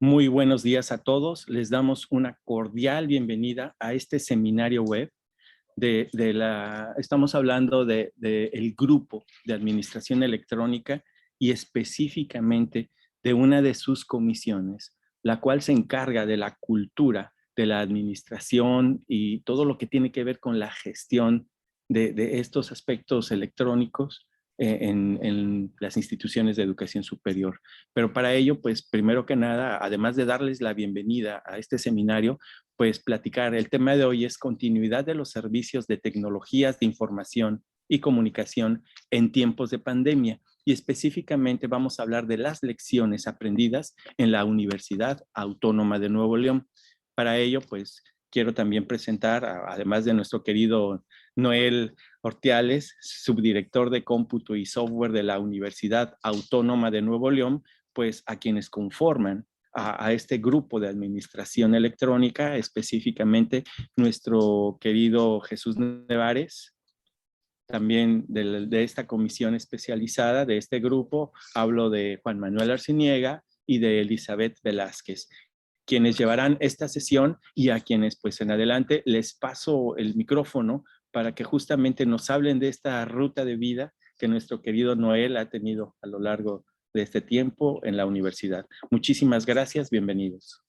Muy buenos días a todos. Les damos una cordial bienvenida a este seminario web. Estamos hablando el grupo de administración electrónica y específicamente de una de sus comisiones, la cual se encarga de la cultura de la administración y todo lo que tiene que ver con la gestión de estos aspectos electrónicos en las instituciones de educación superior. Pero para ello, pues primero que nada, además de darles la bienvenida a este seminario, pues platicar. El tema de hoy es continuidad de los servicios de tecnologías de información y comunicación en tiempos de pandemia. Y específicamente vamos a hablar de las lecciones aprendidas en la Universidad Autónoma de Nuevo León. Para ello, pues quiero también presentar, además de nuestro querido Noel Ortiales, subdirector de cómputo y software de la Universidad Autónoma de Nuevo León, pues a quienes conforman a este grupo de administración electrónica, específicamente nuestro querido Jesús Nevares, también de esta comisión especializada de este grupo. Hablo de Juan Manuel Arciniega y de Elizabeth Velázquez, quienes llevarán esta sesión y a quienes pues en adelante les paso el micrófono para que justamente nos hablen de esta ruta de vida que nuestro querido Noel ha tenido a lo largo de este tiempo en la universidad. Muchísimas gracias, bienvenidos.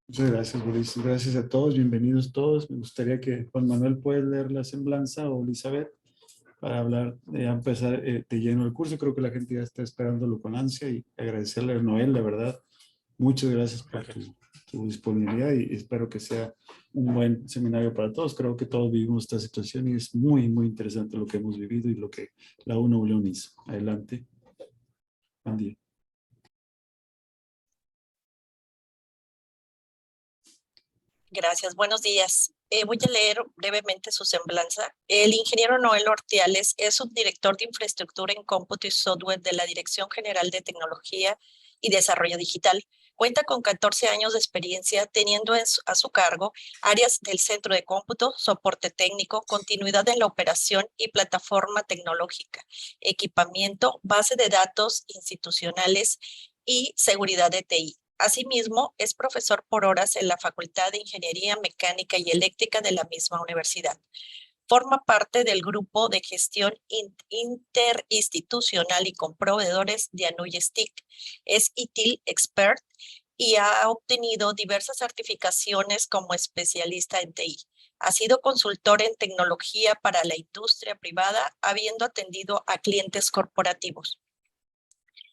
Muchas gracias, Luis. Gracias a todos, bienvenidos todos. Me gustaría que Juan Manuel pueda leer la semblanza o Elizabeth para hablar, empezar de lleno el curso. Creo que la gente ya está esperándolo con ansia y agradecerle a Noel, la verdad. Muchas gracias por tu disponibilidad y espero que sea un buen seminario para todos. Creo que todos vivimos esta situación y es muy, muy interesante lo que hemos vivido y lo que la UNO León hizo. Adelante. Buen día. Gracias, buenos días. Voy a leer brevemente su semblanza. El ingeniero Noel Ortiales es subdirector de infraestructura en cómputo y software de la Dirección General de Tecnología y Desarrollo Digital. Cuenta con 14 años de experiencia, teniendo a su cargo áreas del centro de cómputo, soporte técnico, continuidad en la operación y plataforma tecnológica, equipamiento, base de datos institucionales y seguridad de TI. Asimismo, es profesor por horas en la Facultad de Ingeniería Mecánica y Eléctrica de la misma universidad. Forma parte del grupo de gestión interinstitucional y con proveedores de Anuy STIC. Es ITIL Expert y ha obtenido diversas certificaciones como especialista en TI. Ha sido consultor en tecnología para la industria privada, habiendo atendido a clientes corporativos.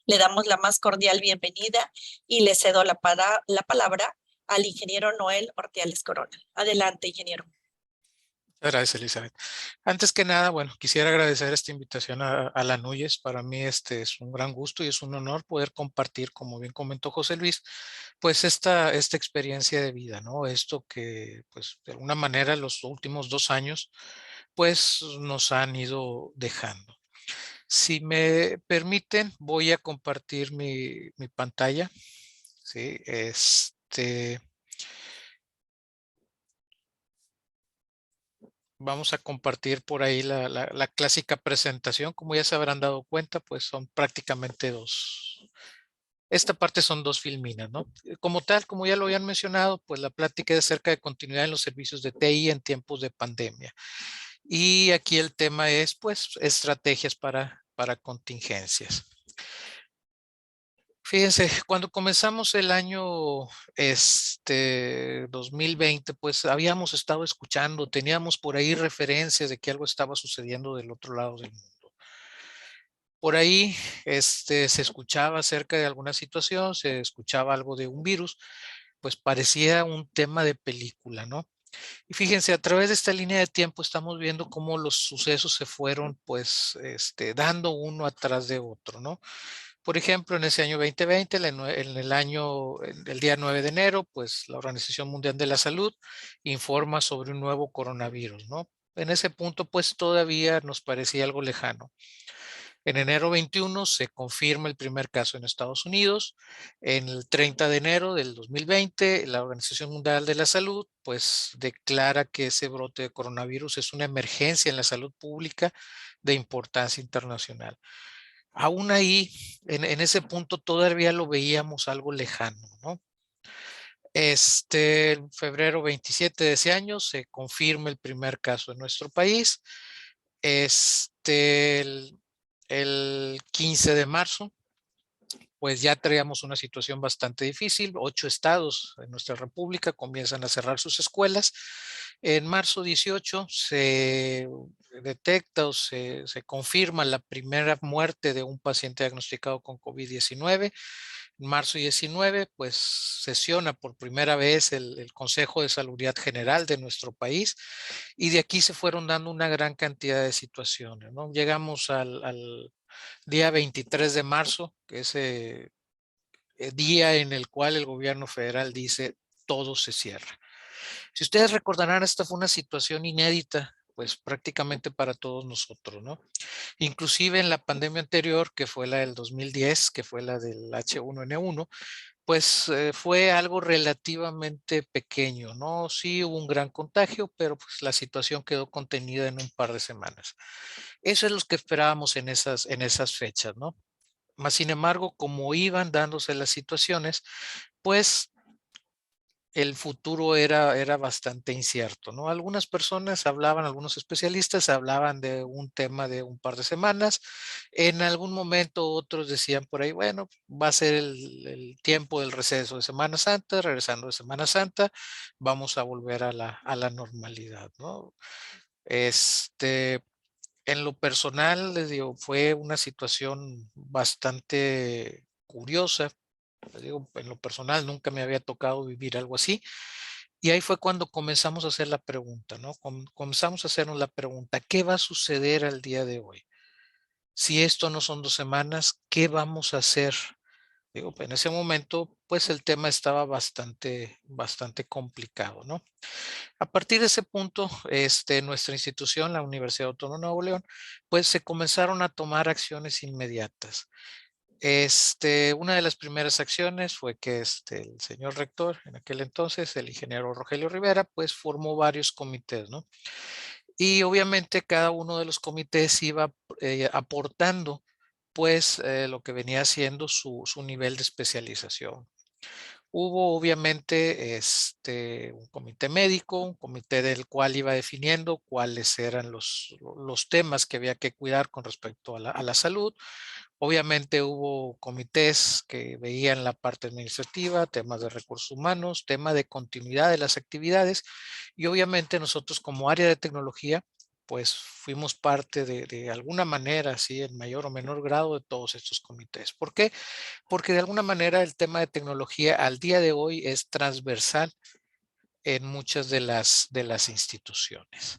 Le damos la más cordial bienvenida y le cedo la palabra al ingeniero Noel Ortiales Corona. Adelante, ingeniero. Gracias, Elizabeth. Antes que nada, bueno, quisiera agradecer esta invitación a la Nuyes. Para mí es un gran gusto y es un honor poder compartir, como bien comentó José Luis, pues esta experiencia de vida, ¿no? Esto que, pues, de alguna manera los últimos 2 años, pues, nos han ido dejando. Si me permiten, voy a compartir mi pantalla. Sí, vamos a compartir por ahí la clásica presentación. Como ya se habrán dado cuenta, pues son prácticamente esta parte son 2 filminas, ¿no? Como tal, como ya lo habían mencionado, pues la plática es acerca de continuidad en los servicios de TI en tiempos de pandemia. Y aquí el tema es, pues, estrategias para contingencias. Fíjense, cuando comenzamos el año 2020, pues habíamos estado escuchando, teníamos por ahí referencias de que algo estaba sucediendo del otro lado del mundo. Por ahí se escuchaba acerca de alguna situación, se escuchaba algo de un virus, pues parecía un tema de película, ¿no? Y fíjense, a través de esta línea de tiempo estamos viendo cómo los sucesos se fueron pues dando uno atrás de otro, ¿no? Por ejemplo, en ese año 2020, en el día 9 de enero, pues la Organización Mundial de la Salud informa sobre un nuevo coronavirus, ¿no? En ese punto, pues todavía nos parecía algo lejano. En enero 21 se confirma el primer caso en Estados Unidos. En el 30 de enero del 2020, la Organización Mundial de la Salud pues declara que ese brote de coronavirus es una emergencia en la salud pública de importancia internacional. Aún ahí, en ese punto todavía lo veíamos algo lejano, ¿no? En febrero 27 de ese año se confirma el primer caso en nuestro país. El 15 de marzo, pues ya traíamos una situación bastante difícil. 8 estados en nuestra república comienzan a cerrar sus escuelas. En marzo 18 se detecta o se confirma la primera muerte de un paciente diagnosticado con COVID-19. En marzo 19, pues sesiona por primera vez el Consejo de Salubridad General de nuestro país, y de aquí se fueron dando una gran cantidad de situaciones, ¿no? Llegamos al día 23 de marzo, que es día en el cual el gobierno federal dice todo se cierra. Si ustedes recordarán, esta fue una situación inédita, pues prácticamente para todos nosotros, ¿no? Inclusive en la pandemia anterior, que fue la del 2010, que fue la del H1N1, pues fue algo relativamente pequeño, ¿no? Sí hubo un gran contagio, pero pues la situación quedó contenida en un par de semanas. Eso es lo que esperábamos en esas fechas, ¿no? Más sin embargo, como iban dándose las situaciones, pues el futuro era bastante incierto, ¿no? Algunas personas hablaban, algunos especialistas hablaban de un tema de un par de semanas. En algún momento otros decían por ahí, bueno, va a ser el tiempo del receso de Semana Santa, regresando de Semana Santa, vamos a volver a la normalidad, ¿no? En lo personal, les digo, fue una situación bastante curiosa. Les digo, en lo personal nunca me había tocado vivir algo así. Y ahí fue cuando comenzamos a hacer la pregunta, ¿no? Comenzamos a hacernos la pregunta, ¿qué va a suceder al día de hoy? Si esto no son 2 semanas, ¿qué vamos a hacer? Digo, en ese momento, pues el tema estaba bastante complicado, ¿no? A partir de ese punto, nuestra institución, la Universidad Autónoma de Nuevo León, pues se comenzaron a tomar acciones inmediatas. Una de las primeras acciones fue que el señor rector, en aquel entonces, el ingeniero Rogelio Rivera, pues formó varios comités, ¿no? Y obviamente cada uno de los comités iba aportando, pues, lo que venía siendo su nivel de especialización. Hubo obviamente un comité médico, un comité del cual iba definiendo cuáles eran los temas que había que cuidar con respecto a la salud. Obviamente hubo comités que veían la parte administrativa, temas de recursos humanos, tema de continuidad de las actividades, y obviamente nosotros como área de tecnología, pues fuimos parte de alguna manera, sí, en mayor o menor grado de todos estos comités. ¿Por qué? Porque de alguna manera el tema de tecnología al día de hoy es transversal en muchas de las instituciones.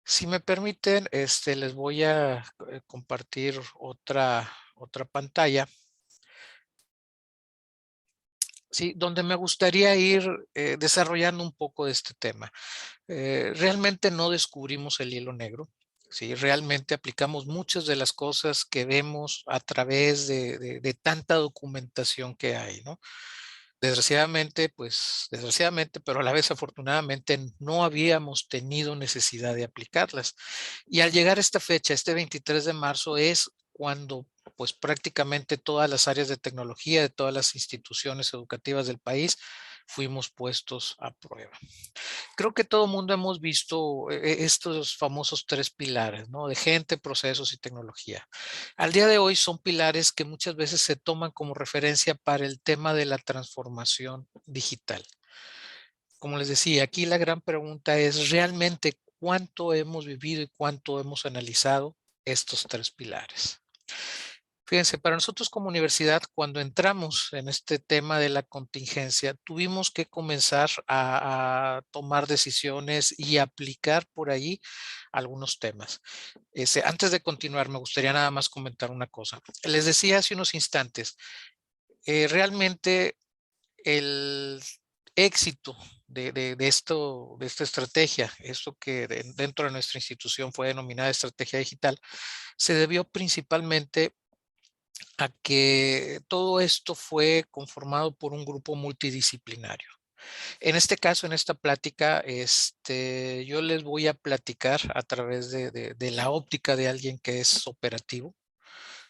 Si me permiten, les voy a compartir otra pantalla, sí, donde me gustaría ir desarrollando un poco de este tema. Realmente no descubrimos el hilo negro. Sí, realmente aplicamos muchas de las cosas que vemos a través de tanta documentación que hay, ¿no? Desgraciadamente, pero a la vez afortunadamente, no habíamos tenido necesidad de aplicarlas. Y al llegar a esta fecha, este 23 de marzo, es cuando pues prácticamente todas las áreas de tecnología de todas las instituciones educativas del país fuimos puestos a prueba. Creo que todo el mundo hemos visto estos famosos 3 pilares, ¿no? De gente, procesos y tecnología. Al día de hoy son pilares que muchas veces se toman como referencia para el tema de la transformación digital. Como les decía, aquí la gran pregunta es realmente cuánto hemos vivido y cuánto hemos analizado estos 3 pilares. Fíjense, para nosotros como universidad, cuando entramos en este tema de la contingencia, tuvimos que comenzar a tomar decisiones y aplicar por ahí algunos temas. Antes de continuar, me gustaría nada más comentar una cosa. Les decía hace unos instantes, realmente el éxito de esta estrategia, esto que dentro de nuestra institución fue denominada estrategia digital, se debió principalmente a que todo esto fue conformado por un grupo multidisciplinario. En este caso, en esta plática, yo les voy a platicar a través de la óptica de alguien que es operativo,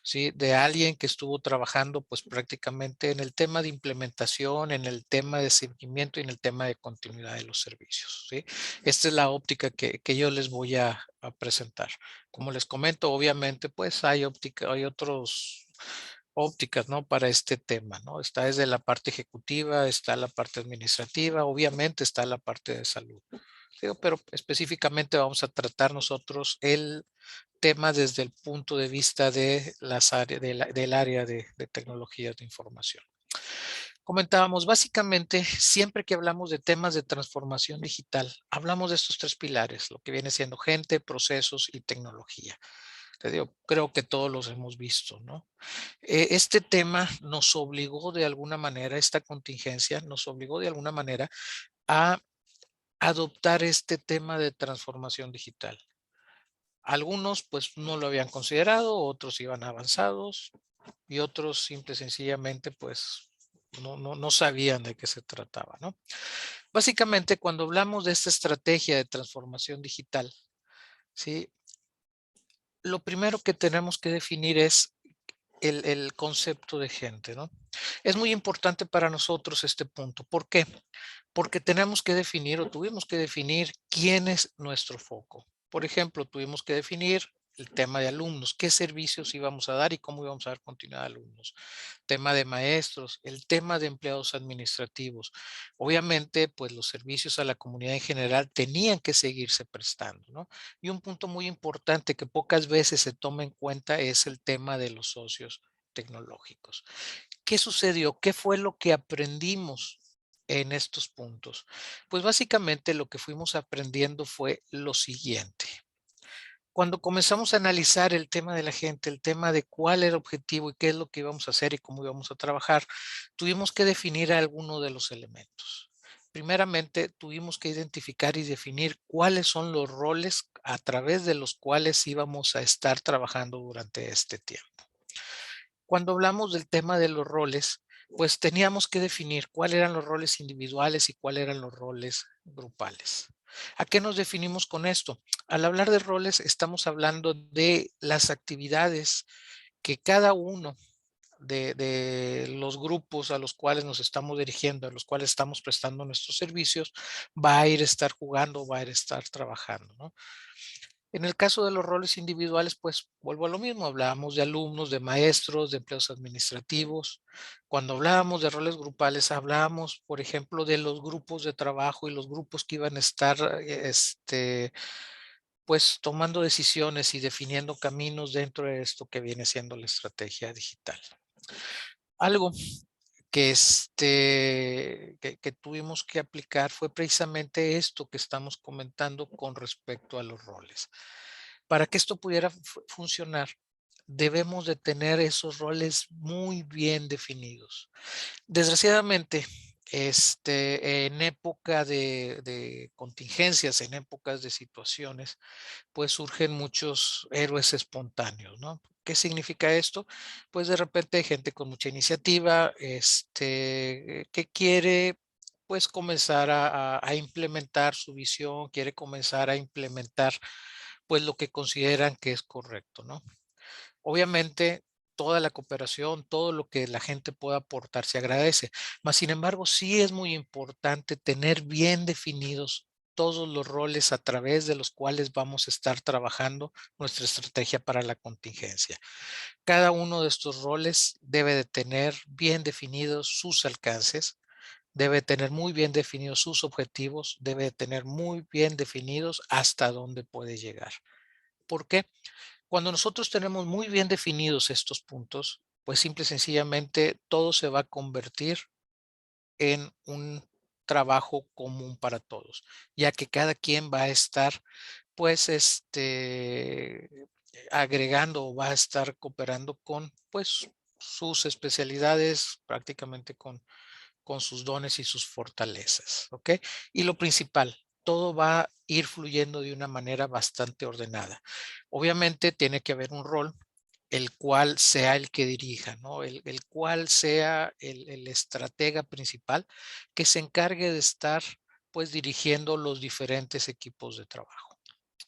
¿sí? De alguien que estuvo trabajando pues prácticamente en el tema de implementación, en el tema de seguimiento y en el tema de continuidad de los servicios, ¿sí? Esta es la óptica que yo les voy a presentar. Como les comento, obviamente pues hay otros ópticas, ¿no? Para este tema, ¿no? Está desde la parte ejecutiva, está la parte administrativa, obviamente está la parte de salud. Digo, pero específicamente vamos a tratar nosotros el tema desde el punto de vista de las áreas, del área de tecnologías de información. Comentábamos, básicamente, siempre que hablamos de temas de transformación digital, hablamos de estos tres pilares, lo que viene siendo gente, procesos y tecnología. Te digo, creo que todos los hemos visto, ¿no? Este tema nos obligó de alguna manera, esta contingencia nos obligó de alguna manera a adoptar este tema de transformación digital. Algunos pues no lo habían considerado, otros iban avanzados y otros simple y sencillamente pues no sabían de qué se trataba, ¿no? Básicamente cuando hablamos de esta estrategia de transformación digital, ¿sí? Lo primero que tenemos que definir es el concepto de gente, ¿no? Es muy importante para nosotros este punto. ¿Por qué? Porque tenemos que definir o tuvimos que definir quién es nuestro foco. Por ejemplo, tuvimos que definir el tema de alumnos, qué servicios íbamos a dar y cómo íbamos a dar continuidad a alumnos. Tema de maestros, el tema de empleados administrativos. Obviamente, pues los servicios a la comunidad en general tenían que seguirse prestando, ¿no? Y un punto muy importante que pocas veces se toma en cuenta es el tema de los socios tecnológicos. ¿Qué sucedió? ¿Qué fue lo que aprendimos en estos puntos? Pues básicamente lo que fuimos aprendiendo fue lo siguiente. Cuando comenzamos a analizar el tema de la gente, el tema de cuál era el objetivo y qué es lo que íbamos a hacer y cómo íbamos a trabajar, tuvimos que definir algunos de los elementos. Primeramente, tuvimos que identificar y definir cuáles son los roles a través de los cuales íbamos a estar trabajando durante este tiempo. Cuando hablamos del tema de los roles, pues teníamos que definir cuáles eran los roles individuales y cuáles eran los roles grupales. ¿A qué nos definimos con esto? Al hablar de roles, estamos hablando de las actividades que cada uno de los grupos a los cuales nos estamos dirigiendo, a los cuales estamos prestando nuestros servicios, va a ir a estar jugando, va a ir a estar trabajando, ¿no? En el caso de los roles individuales, pues vuelvo a lo mismo, hablábamos de alumnos, de maestros, de empleados administrativos. Cuando hablábamos de roles grupales, hablábamos, por ejemplo, de los grupos de trabajo y los grupos que iban a estar, pues tomando decisiones y definiendo caminos dentro de esto que viene siendo la estrategia digital. Algo que tuvimos que aplicar fue precisamente esto que estamos comentando con respecto a los roles. Para que esto pudiera funcionar, debemos de tener esos roles muy bien definidos. Desgraciadamente, en época de contingencias, en épocas de situaciones, pues surgen muchos héroes espontáneos, ¿no? ¿Qué significa esto? Pues de repente hay gente con mucha iniciativa, que quiere pues comenzar a implementar su visión, quiere comenzar a implementar pues lo que consideran que es correcto, ¿no? Obviamente, toda la cooperación, todo lo que la gente pueda aportar se agradece. Mas, sin embargo, sí es muy importante tener bien definidos todos los roles a través de los cuales vamos a estar trabajando nuestra estrategia para la contingencia. Cada uno de estos roles debe de tener bien definidos sus alcances, debe tener muy bien definidos sus objetivos, debe de tener muy bien definidos hasta dónde puede llegar. ¿Por qué? Cuando nosotros tenemos muy bien definidos estos puntos, pues simple y sencillamente todo se va a convertir en un trabajo común para todos, ya que cada quien va a estar, pues, agregando o va a estar cooperando con, pues, sus especialidades, prácticamente con sus dones y sus fortalezas, ¿ok? Y lo principal, todo va a ir fluyendo de una manera bastante ordenada. Obviamente tiene que haber un rol, el cual sea el que dirija, ¿no? El cual sea el estratega principal que se encargue de estar, pues, dirigiendo los diferentes equipos de trabajo.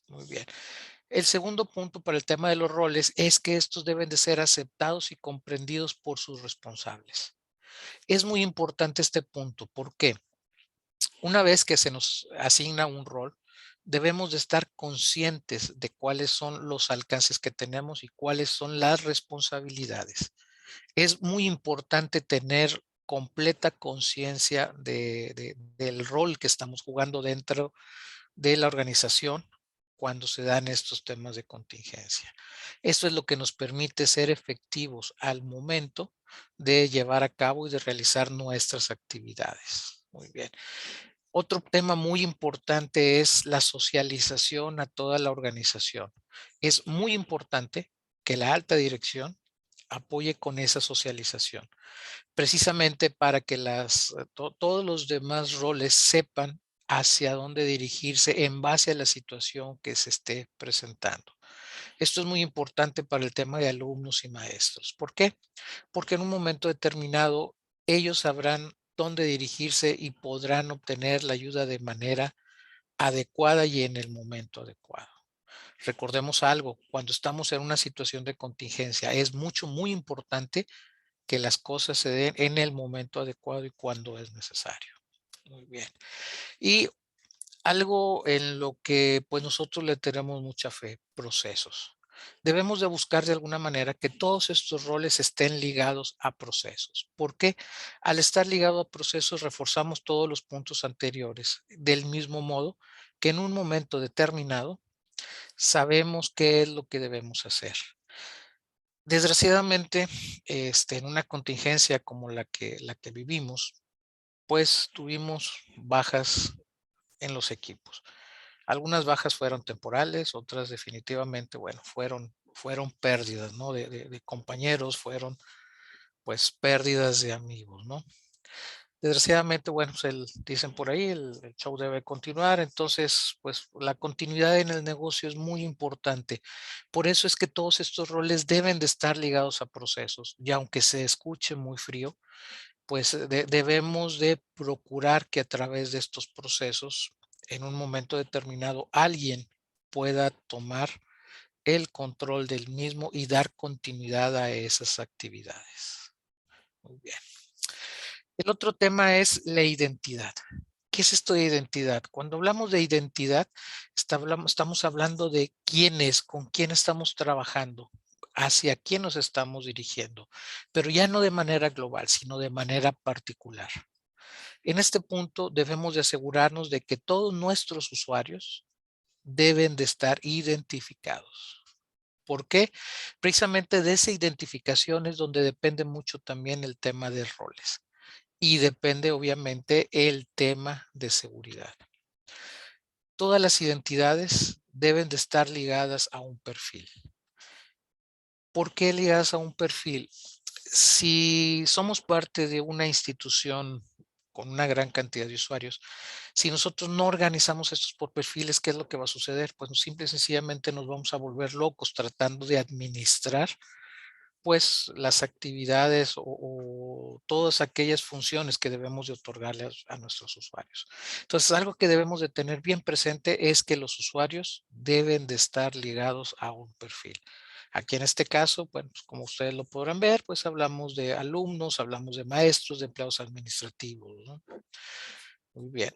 Muy bien. El segundo punto para el tema de los roles es que estos deben de ser aceptados y comprendidos por sus responsables. Es muy importante este punto. ¿Por qué? Una vez que se nos asigna un rol, debemos de estar conscientes de cuáles son los alcances que tenemos y cuáles son las responsabilidades. Es muy importante tener completa conciencia del rol que estamos jugando dentro de la organización cuando se dan estos temas de contingencia. Esto es lo que nos permite ser efectivos al momento de llevar a cabo y de realizar nuestras actividades. Muy bien. Otro tema muy importante es la socialización a toda la organización. Es muy importante que la alta dirección apoye con esa socialización, precisamente para que todos los demás roles sepan hacia dónde dirigirse en base a la situación que se esté presentando. Esto es muy importante para el tema de alumnos y maestros. ¿Por qué? Porque en un momento determinado ellos sabrán dónde dirigirse y podrán obtener la ayuda de manera adecuada y en el momento adecuado. Recordemos algo, cuando estamos en una situación de contingencia, es muy importante que las cosas se den en el momento adecuado y cuando es necesario. Muy bien. Y algo en lo que pues nosotros le tenemos mucha fe, procesos. Debemos de buscar de alguna manera que todos estos roles estén ligados a procesos. ¿Por qué? Al estar ligado a procesos reforzamos todos los puntos anteriores del mismo modo que en un momento determinado sabemos qué es lo que debemos hacer. Desgraciadamente, en una contingencia como la que vivimos, pues tuvimos bajas en los equipos. Algunas bajas fueron temporales, otras definitivamente, bueno, fueron pérdidas, ¿no? De compañeros, fueron pues pérdidas de amigos, ¿no? Desgraciadamente, bueno, pues dicen por ahí, el show debe continuar, entonces, pues la continuidad en el negocio es muy importante. Por eso es que todos estos roles deben de estar ligados a procesos, y aunque se escuche muy frío, pues debemos de procurar que a través de estos procesos, en un momento determinado, alguien pueda tomar el control del mismo y dar continuidad a esas actividades. Muy bien. El otro tema es la identidad. ¿Qué es esto de identidad? Cuando hablamos de identidad, estamos hablando de quién es, con quién estamos trabajando, hacia quién nos estamos dirigiendo, pero ya no de manera global, sino de manera particular. En este punto debemos de asegurarnos de que todos nuestros usuarios deben de estar identificados. ¿Por qué? Precisamente de esa identificación es donde depende mucho también el tema de roles. Y depende obviamente el tema de seguridad. Todas las identidades deben de estar ligadas a un perfil. ¿Por qué ligadas a un perfil? Si somos parte de una institución con una gran cantidad de usuarios, si nosotros no organizamos estos por perfiles, ¿qué es lo que va a suceder? Pues simple y sencillamente nos vamos a volver locos tratando de administrar pues las actividades o todas aquellas funciones que debemos de otorgarle a nuestros usuarios. Entonces, algo que debemos de tener bien presente es que los usuarios deben de estar ligados a un perfil. Aquí en este caso, bueno, pues como ustedes lo podrán ver, pues hablamos de alumnos, hablamos de maestros, de empleados administrativos, ¿no? Muy bien.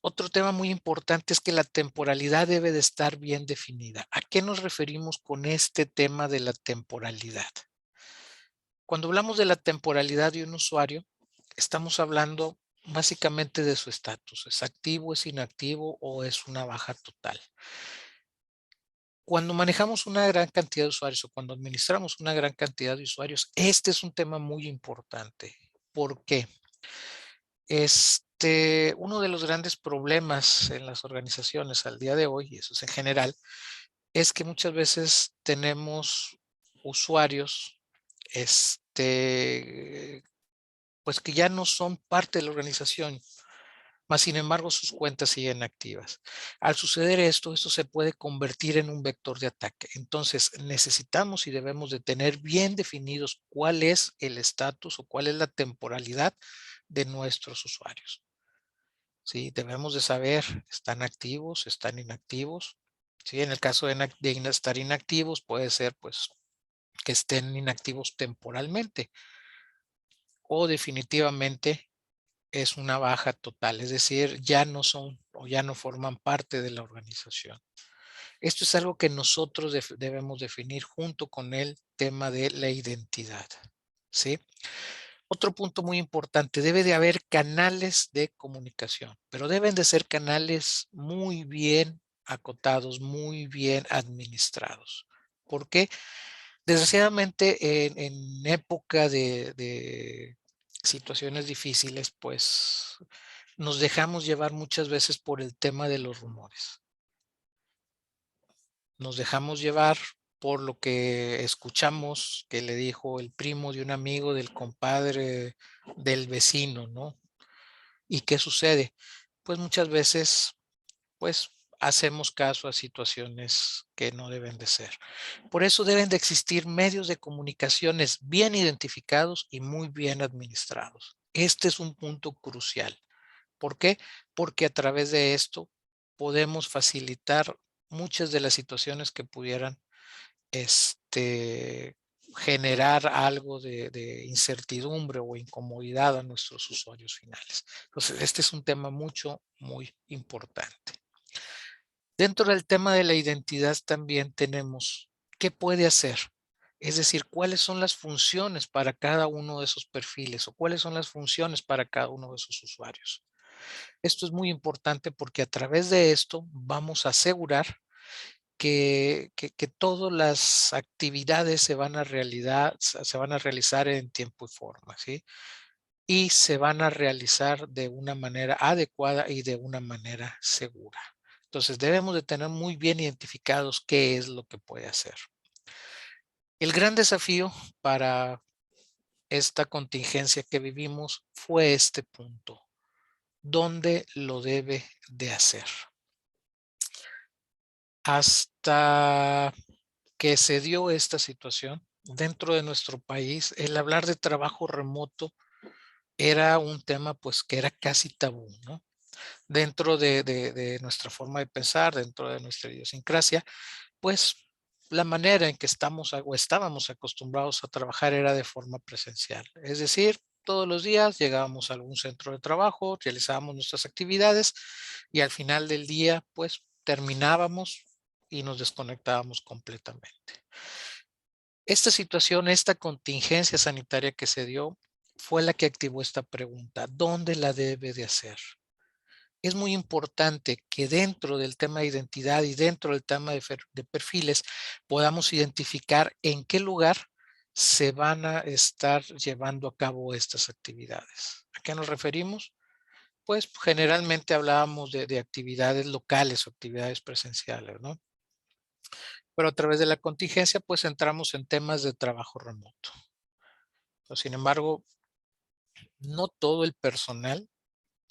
Otro tema muy importante es que la temporalidad debe de estar bien definida. ¿A qué nos referimos con este tema de la temporalidad? Cuando hablamos de la temporalidad de un usuario, estamos hablando básicamente de su estatus. ¿Es activo, es inactivo o es una baja total? Cuando manejamos una gran cantidad de usuarios o cuando administramos una gran cantidad de usuarios, este es un tema muy importante. ¿Por qué? Uno de los grandes problemas en las organizaciones al día de hoy, y eso es en general, es que muchas veces tenemos usuarios, pues que ya no son parte de la organización, mas sin embargo sus cuentas siguen activas. Al suceder esto se puede convertir en un vector de ataque. Entonces necesitamos y debemos de tener bien definidos cuál es el estatus o cuál es la temporalidad de nuestros usuarios. ¿Sí? Debemos de saber, ¿están activos, están inactivos? ¿sí? En el caso de estar inactivos, puede ser pues que estén inactivos temporalmente o definitivamente es una baja total, es decir, ya no son o ya no forman parte de la organización. Esto es algo que nosotros debemos definir junto con el tema de la identidad, ¿sí? Otro punto muy importante, debe de haber canales de comunicación, pero deben de ser canales muy bien acotados, muy bien administrados. ¿Por qué? Desgraciadamente, en época de situaciones difíciles, pues nos dejamos llevar muchas veces por el tema de los rumores. Nos dejamos llevar por lo que escuchamos que le dijo el primo de un amigo, del compadre, del vecino, ¿no? ¿Y qué sucede? Pues muchas veces, pues hacemos caso a situaciones que no deben de ser. Por eso deben de existir medios de comunicaciones bien identificados y muy bien administrados. Este es un punto crucial. ¿Por qué? Porque a través de esto podemos facilitar muchas de las situaciones que pudieran generar algo de incertidumbre o incomodidad a nuestros usuarios finales. Entonces, este es un tema muy importante. Dentro del tema de la identidad también tenemos qué puede hacer. Es decir, cuáles son las funciones para cada uno de esos perfiles o cuáles son las funciones para cada uno de esos usuarios. Esto es muy importante porque a través de esto vamos a asegurar que todas las actividades se van a realizar en tiempo y forma, ¿sí? Y se van a realizar de una manera adecuada y de una manera segura. Entonces debemos de tener muy bien identificados qué es lo que puede hacer. El gran desafío para esta contingencia que vivimos fue este punto. ¿Dónde lo debe de hacer? Hasta que se dio esta situación dentro de nuestro país, el hablar de trabajo remoto era un tema pues que era casi tabú, ¿no? Dentro de nuestra forma de pensar, dentro de nuestra idiosincrasia, pues la manera en que estábamos acostumbrados a trabajar era de forma presencial. Es decir, todos los días llegábamos a algún centro de trabajo, realizábamos nuestras actividades y al final del día, pues terminábamos y nos desconectábamos completamente. Esta situación, esta contingencia sanitaria que se dio, fue la que activó esta pregunta. ¿Dónde la debe de hacer? Es muy importante que dentro del tema de identidad y dentro del tema de perfiles podamos identificar en qué lugar se van a estar llevando a cabo estas actividades. ¿A qué nos referimos? Pues generalmente hablábamos de actividades locales o actividades presenciales, ¿no? Pero a través de la contingencia, pues entramos en temas de trabajo remoto. Sin embargo, no todo el personal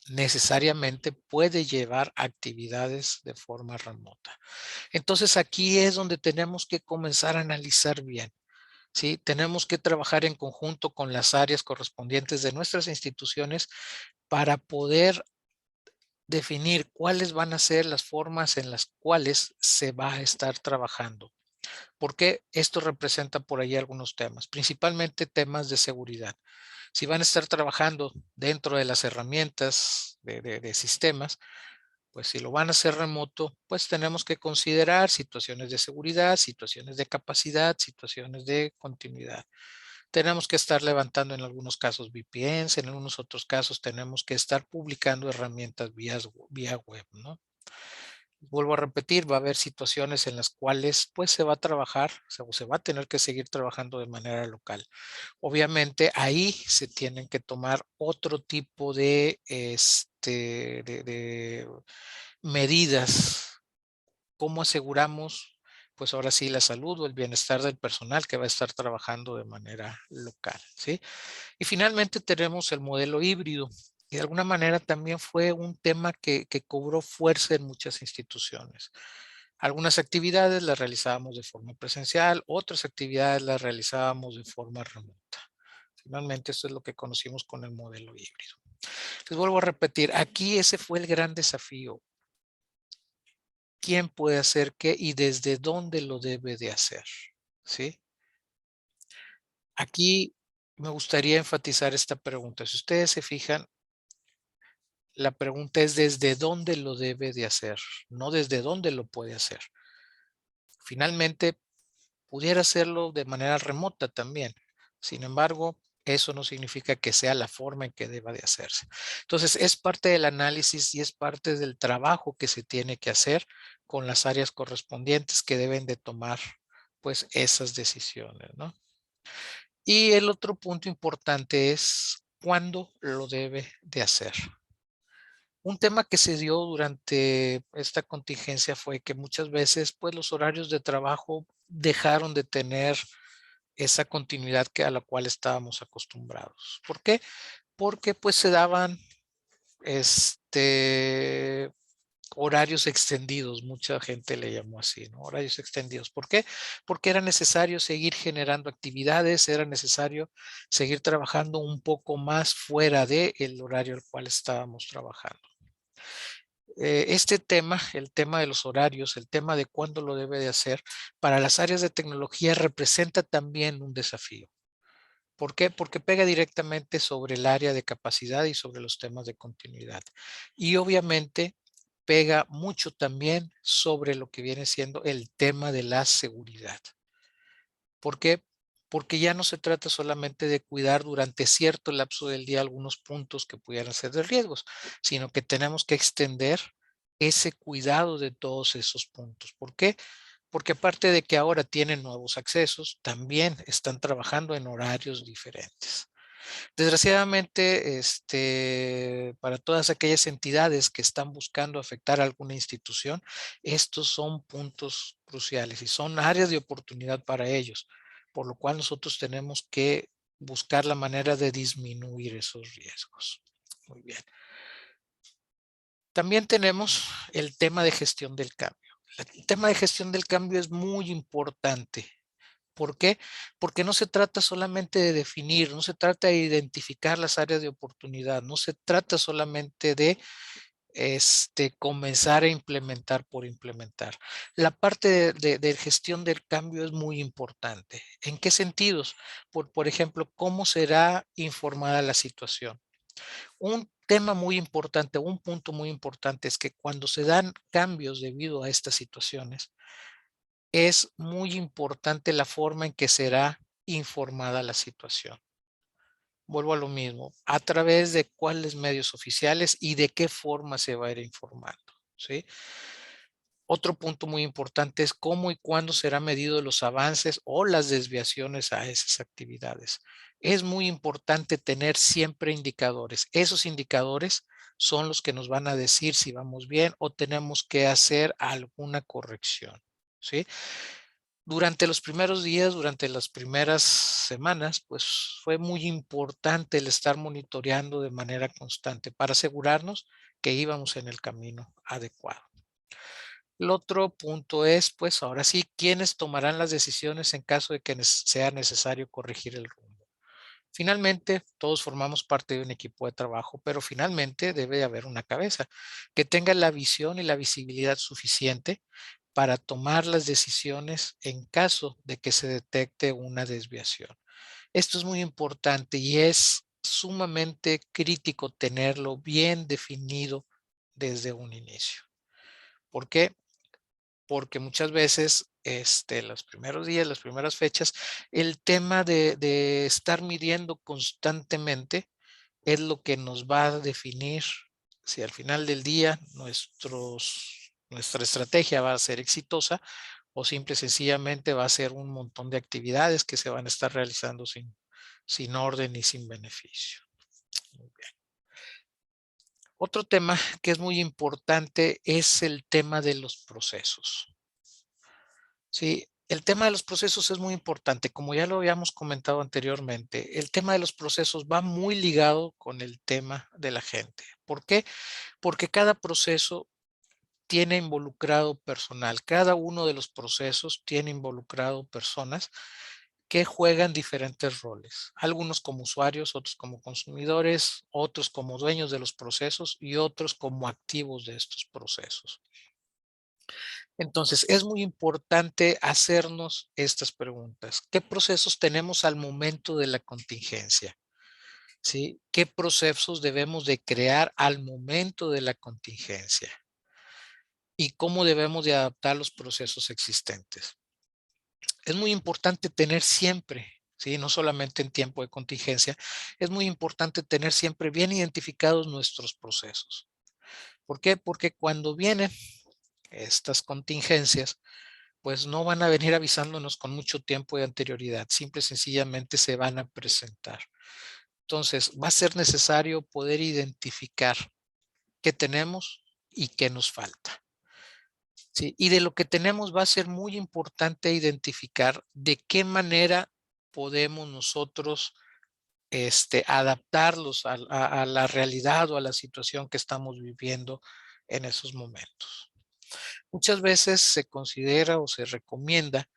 necesariamente puede llevar actividades de forma remota. Entonces aquí es donde tenemos que comenzar a analizar bien, ¿sí? Tenemos que trabajar en conjunto con las áreas correspondientes de nuestras instituciones para poder definir cuáles van a ser las formas en las cuales se va a estar trabajando. Porque esto representa por ahí algunos temas, principalmente temas de seguridad. Si van a estar trabajando dentro de las herramientas de sistemas, pues si lo van a hacer remoto, pues tenemos que considerar situaciones de seguridad, situaciones de capacidad, situaciones de continuidad. Tenemos que estar levantando en algunos casos VPNs, en algunos otros casos tenemos que estar publicando herramientas vía web, ¿no? Vuelvo a repetir, va a haber situaciones en las cuales pues se va a trabajar, o se va a tener que seguir trabajando de manera local. Obviamente ahí se tienen que tomar otro tipo de medidas. ¿Cómo aseguramos pues ahora sí la salud o el bienestar del personal que va a estar trabajando de manera local, ¿sí? Y finalmente tenemos el modelo híbrido. Y de alguna manera también fue un tema que cobró fuerza en muchas instituciones. Algunas actividades las realizábamos de forma presencial, otras actividades las realizábamos de forma remota. Finalmente, esto es lo que conocimos con el modelo híbrido. Les vuelvo a repetir, aquí ese fue el gran desafío. quién puede hacer qué y desde dónde lo debe de hacer, ¿sí? Aquí me gustaría enfatizar esta pregunta. Si ustedes se fijan, la pregunta es desde dónde lo debe de hacer, no desde dónde lo puede hacer. Finalmente, pudiera hacerlo de manera remota también. Sin embargo, eso no significa que sea la forma en que deba de hacerse. Entonces, es parte del análisis y es parte del trabajo que se tiene que hacer con las áreas correspondientes que deben de tomar, pues, esas decisiones, ¿no? Y el otro punto importante es cuándo lo debe de hacer. Un tema que se dio durante esta contingencia fue que muchas veces, pues, los horarios de trabajo dejaron de tener esa continuidad a la cual estábamos acostumbrados. ¿Por qué? Porque, pues, se daban, este, horarios extendidos, mucha gente le llamó así, ¿no? Horarios extendidos. ¿Por qué? Porque era necesario seguir generando actividades, era necesario seguir trabajando un poco más fuera del horario al cual estábamos trabajando. Este tema, el tema de los horarios, el tema de cuándo lo debe de hacer, para las áreas de tecnología representa también un desafío. ¿Por qué? Porque pega directamente sobre el área de capacidad y sobre los temas de continuidad. Y obviamente pega mucho también sobre lo que viene siendo el tema de la seguridad. ¿Por qué? Porque ya no se trata solamente de cuidar durante cierto lapso del día algunos puntos que pudieran ser de riesgos, sino que tenemos que extender ese cuidado de todos esos puntos. ¿Por qué? Porque aparte de que ahora tienen nuevos accesos, también están trabajando en horarios diferentes. Desgraciadamente, para todas aquellas entidades que están buscando afectar a alguna institución, estos son puntos cruciales y son áreas de oportunidad para ellos, por lo cual nosotros tenemos que buscar la manera de disminuir esos riesgos. Muy bien. También tenemos el tema de gestión del cambio. El tema de gestión del cambio es muy importante. ¿Por qué? Porque no se trata solamente de definir, no se trata de identificar las áreas de oportunidad, no se trata solamente de comenzar a implementar por implementar. La parte de gestión del cambio es muy importante. ¿En qué sentidos? Por ejemplo, ¿cómo será informada la situación? Un tema muy importante, un punto muy importante es que cuando se dan cambios debido a estas situaciones, es muy importante la forma en que será informada la situación. Vuelvo a lo mismo, a través de cuáles medios oficiales y de qué forma se va a ir informando, ¿sí? Otro punto muy importante es cómo y cuándo serán medidos los avances o las desviaciones a esas actividades. Es muy importante tener siempre indicadores. Esos indicadores son los que nos van a decir si vamos bien o tenemos que hacer alguna corrección, ¿sí? Durante los primeros días, durante las primeras semanas, pues fue muy importante el estar monitoreando de manera constante para asegurarnos que íbamos en el camino adecuado. El otro punto es, pues ahora sí, ¿quiénes tomarán las decisiones en caso de que sea necesario corregir el rumbo? Finalmente, todos formamos parte de un equipo de trabajo, pero finalmente debe de haber una cabeza que tenga la visión y la visibilidad suficiente para tomar las decisiones en caso de que se detecte una desviación. Esto es muy importante y es sumamente crítico tenerlo bien definido desde un inicio. ¿Por qué? Porque muchas veces, los primeros días, las primeras fechas, el tema de estar midiendo constantemente es lo que nos va a definir si al final del día nuestra estrategia va a ser exitosa o simple y sencillamente va a ser un montón de actividades que se van a estar realizando sin orden y sin beneficio. Muy bien. Otro tema que es muy importante es el tema de los procesos. Sí, el tema de los procesos es muy importante. Como ya lo habíamos comentado anteriormente, el tema de los procesos va muy ligado con el tema de la gente. ¿Por qué? Porque cada proceso tiene involucrado personal. Cada uno de los procesos tiene involucrado personas que juegan diferentes roles. Algunos como usuarios, otros como consumidores, otros como dueños de los procesos y otros como activos de estos procesos. Entonces, es muy importante hacernos estas preguntas. ¿Qué procesos tenemos al momento de la contingencia? ¿Sí? ¿Qué procesos debemos de crear al momento de la contingencia? ¿Y cómo debemos de adaptar los procesos existentes? Es muy importante tener siempre, ¿sí? No solamente en tiempo de contingencia, es muy importante tener siempre bien identificados nuestros procesos. ¿Por qué? Porque cuando vienen estas contingencias, pues no van a venir avisándonos con mucho tiempo de anterioridad, simple y sencillamente se van a presentar. Entonces, va a ser necesario poder identificar qué tenemos y qué nos falta. ¿Sí? Y de lo que tenemos va a ser muy importante identificar de qué manera podemos nosotros adaptarlos a la realidad o a la situación que estamos viviendo en esos momentos. Muchas veces se considera o se recomienda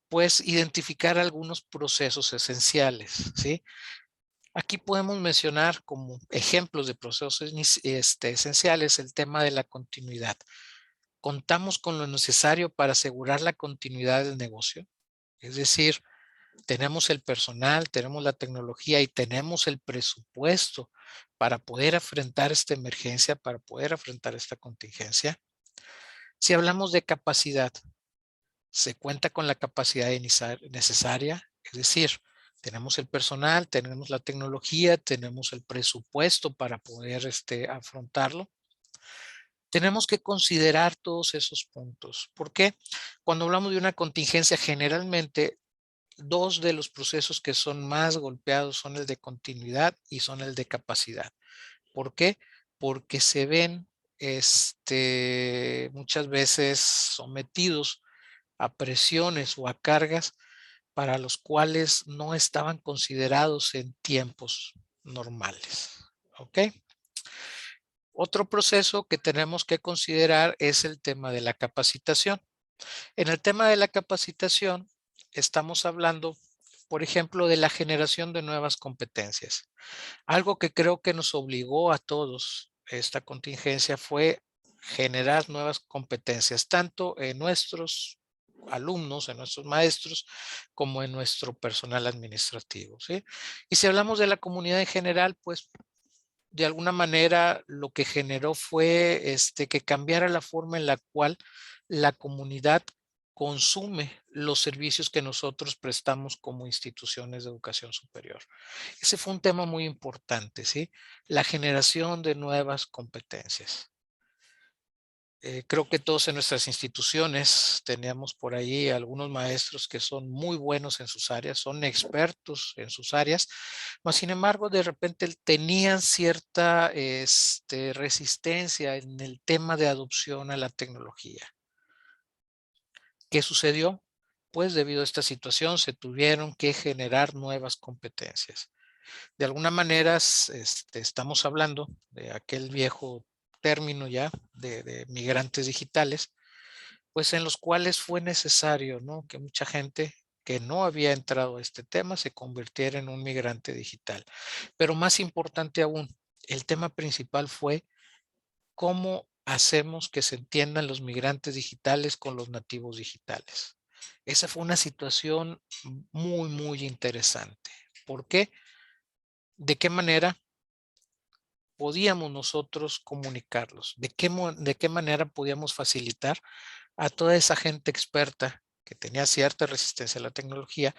pues identificar algunos procesos esenciales, ¿sí? Aquí podemos mencionar como ejemplos de procesos esenciales el tema de la continuidad. ¿Contamos con lo necesario para asegurar la continuidad del negocio? Es decir, tenemos el personal, tenemos la tecnología y tenemos el presupuesto para poder afrontar esta emergencia, para poder afrontar esta contingencia. Si hablamos de capacidad, ¿se cuenta con la capacidad necesaria? Es decir, tenemos el personal, tenemos la tecnología, tenemos el presupuesto para poder afrontarlo. Tenemos que considerar todos esos puntos. ¿Por qué? Cuando hablamos de una contingencia, generalmente dos de los procesos que son más golpeados son el de continuidad y son el de capacidad. ¿Por qué? Porque se ven muchas veces sometidos a presiones o a cargas para los cuales no estaban considerados en tiempos normales. ¿Ok? Otro proceso que tenemos que considerar es el tema de la capacitación. En el tema de la capacitación, estamos hablando, por ejemplo, de la generación de nuevas competencias. Algo que creo que nos obligó a todos esta contingencia fue generar nuevas competencias, tanto en nuestros alumnos, en nuestros maestros, como en nuestro personal administrativo, ¿sí? Y si hablamos de la comunidad en general, pues de alguna manera lo que generó fue que cambiara la forma en la cual la comunidad consume los servicios que nosotros prestamos como instituciones de educación superior. Ese fue un tema muy importante, ¿sí? La generación de nuevas competencias. Creo que todos en nuestras instituciones teníamos por ahí algunos maestros que son muy buenos en sus áreas, son expertos en sus áreas, mas sin embargo de repente tenían cierta resistencia en el tema de adopción a la tecnología. ¿Qué sucedió? Pues debido a esta situación se tuvieron que generar nuevas competencias. De alguna manera estamos hablando de aquel viejo término ya de migrantes digitales, pues en los cuales fue necesario, ¿no?, que mucha gente que no había entrado a este tema se convirtiera en un migrante digital. Pero más importante aún, el tema principal fue cómo hacemos que se entiendan los migrantes digitales con los nativos digitales. Esa fue una situación muy, muy interesante. ¿Por qué? ¿De qué manera podíamos nosotros comunicarlos? ¿De qué manera podíamos facilitar a toda esa gente experta que tenía cierta resistencia a la tecnología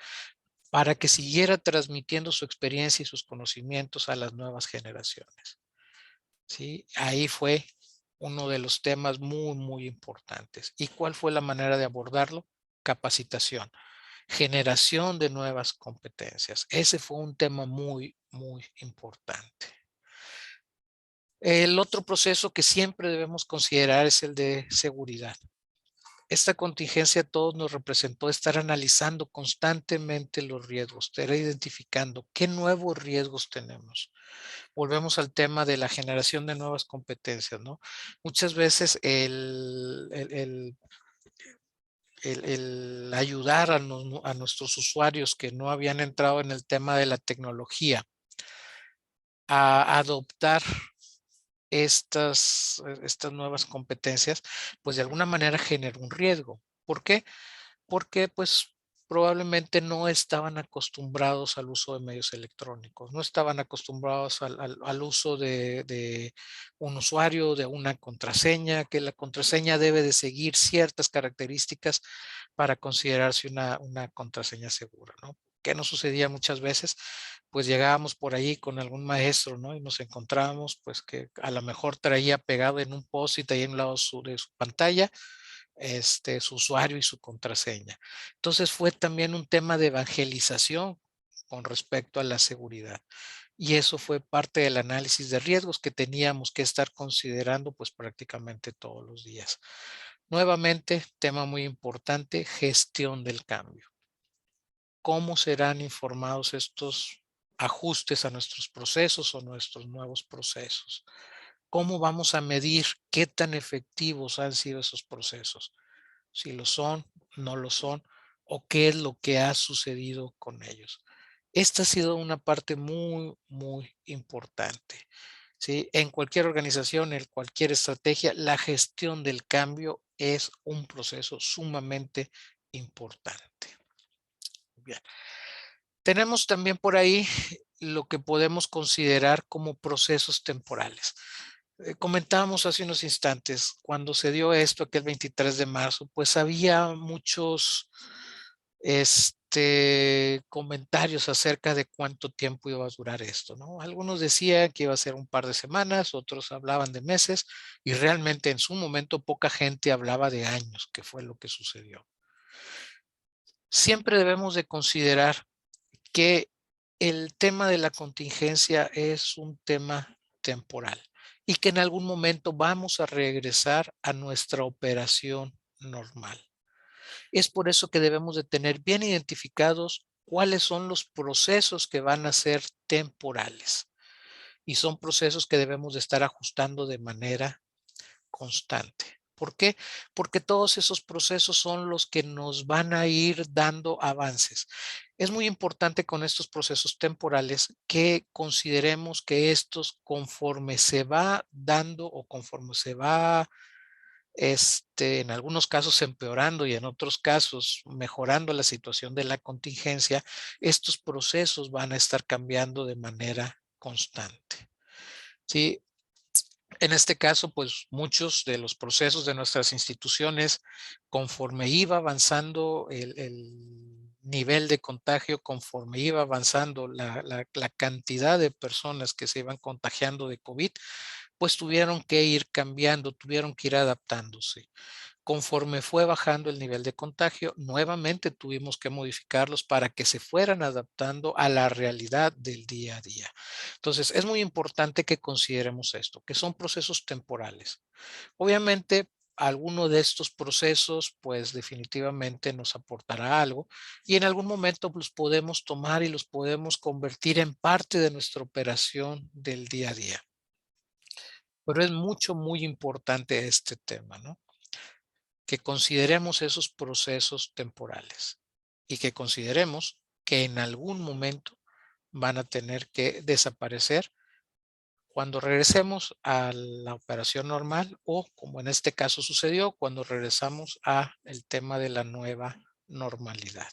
para que siguiera transmitiendo su experiencia y sus conocimientos a las nuevas generaciones? ¿Sí? Ahí fue uno de los temas muy, muy importantes. ¿Y cuál fue la manera de abordarlo? Capacitación, generación de nuevas competencias. Ese fue un tema muy, muy importante. El otro proceso que siempre debemos considerar es el de seguridad. Esta contingencia a todos nos representó estar analizando constantemente los riesgos, estar identificando qué nuevos riesgos tenemos. Volvemos al tema de la generación de nuevas competencias, ¿no? Muchas veces el ayudar a nuestros usuarios que no habían entrado en el tema de la tecnología a adoptar estas nuevas competencias, pues de alguna manera genera un riesgo. ¿Por qué? Porque pues probablemente no estaban acostumbrados al uso de medios electrónicos, no estaban acostumbrados al uso de un usuario, de una contraseña, que la contraseña debe de seguir ciertas características para considerarse una contraseña segura, ¿no? ¿Qué nos sucedía muchas veces? Pues llegábamos por ahí con algún maestro, ¿no? Y nos encontrábamos pues que a lo mejor traía pegado en un post-it ahí en un lado de su pantalla su usuario y su contraseña. Entonces fue también un tema de evangelización con respecto a la seguridad. Y eso fue parte del análisis de riesgos que teníamos que estar considerando pues prácticamente todos los días. Nuevamente, tema muy importante, gestión del cambio. ¿Cómo serán informados estos ajustes a nuestros procesos o nuestros nuevos procesos? ¿Cómo vamos a medir qué tan efectivos han sido esos procesos? Si lo son, no lo son, o qué es lo que ha sucedido con ellos. Esta ha sido una parte muy, muy importante. ¿Sí? En cualquier organización, en cualquier estrategia, la gestión del cambio es un proceso sumamente importante. Bien. Tenemos también por ahí lo que podemos considerar como procesos temporales. Comentábamos hace unos instantes, cuando se dio esto, aquel 23 de marzo, pues había muchos comentarios acerca de cuánto tiempo iba a durar esto, ¿no? Algunos decían que iba a ser un par de semanas, otros hablaban de meses, y realmente en su momento poca gente hablaba de años, que fue lo que sucedió. Siempre debemos de considerar que el tema de la contingencia es un tema temporal y que en algún momento vamos a regresar a nuestra operación normal. Es por eso que debemos de tener bien identificados cuáles son los procesos que van a ser temporales y son procesos que debemos de estar ajustando de manera constante. ¿Por qué? Porque todos esos procesos son los que nos van a ir dando avances. Es muy importante con estos procesos temporales que consideremos que estos conforme se va dando o conforme se va en algunos casos empeorando y en otros casos mejorando la situación de la contingencia, estos procesos van a estar cambiando de manera constante. ¿Sí? En este caso, pues muchos de los procesos de nuestras instituciones, conforme iba avanzando el nivel de contagio, conforme iba avanzando la cantidad de personas que se iban contagiando de COVID, pues tuvieron que ir cambiando, tuvieron que ir adaptándose. Conforme fue bajando el nivel de contagio, nuevamente tuvimos que modificarlos para que se fueran adaptando a la realidad del día a día. Entonces, es muy importante que consideremos esto, que son procesos temporales. Obviamente, alguno de estos procesos, pues definitivamente nos aportará algo y en algún momento los podemos tomar y los podemos convertir en parte de nuestra operación del día a día. Pero es muy importante este tema, ¿no? Que consideremos esos procesos temporales y que consideremos que en algún momento van a tener que desaparecer cuando regresemos a la operación normal o, como en este caso sucedió, cuando regresamos a el tema de la nueva normalidad.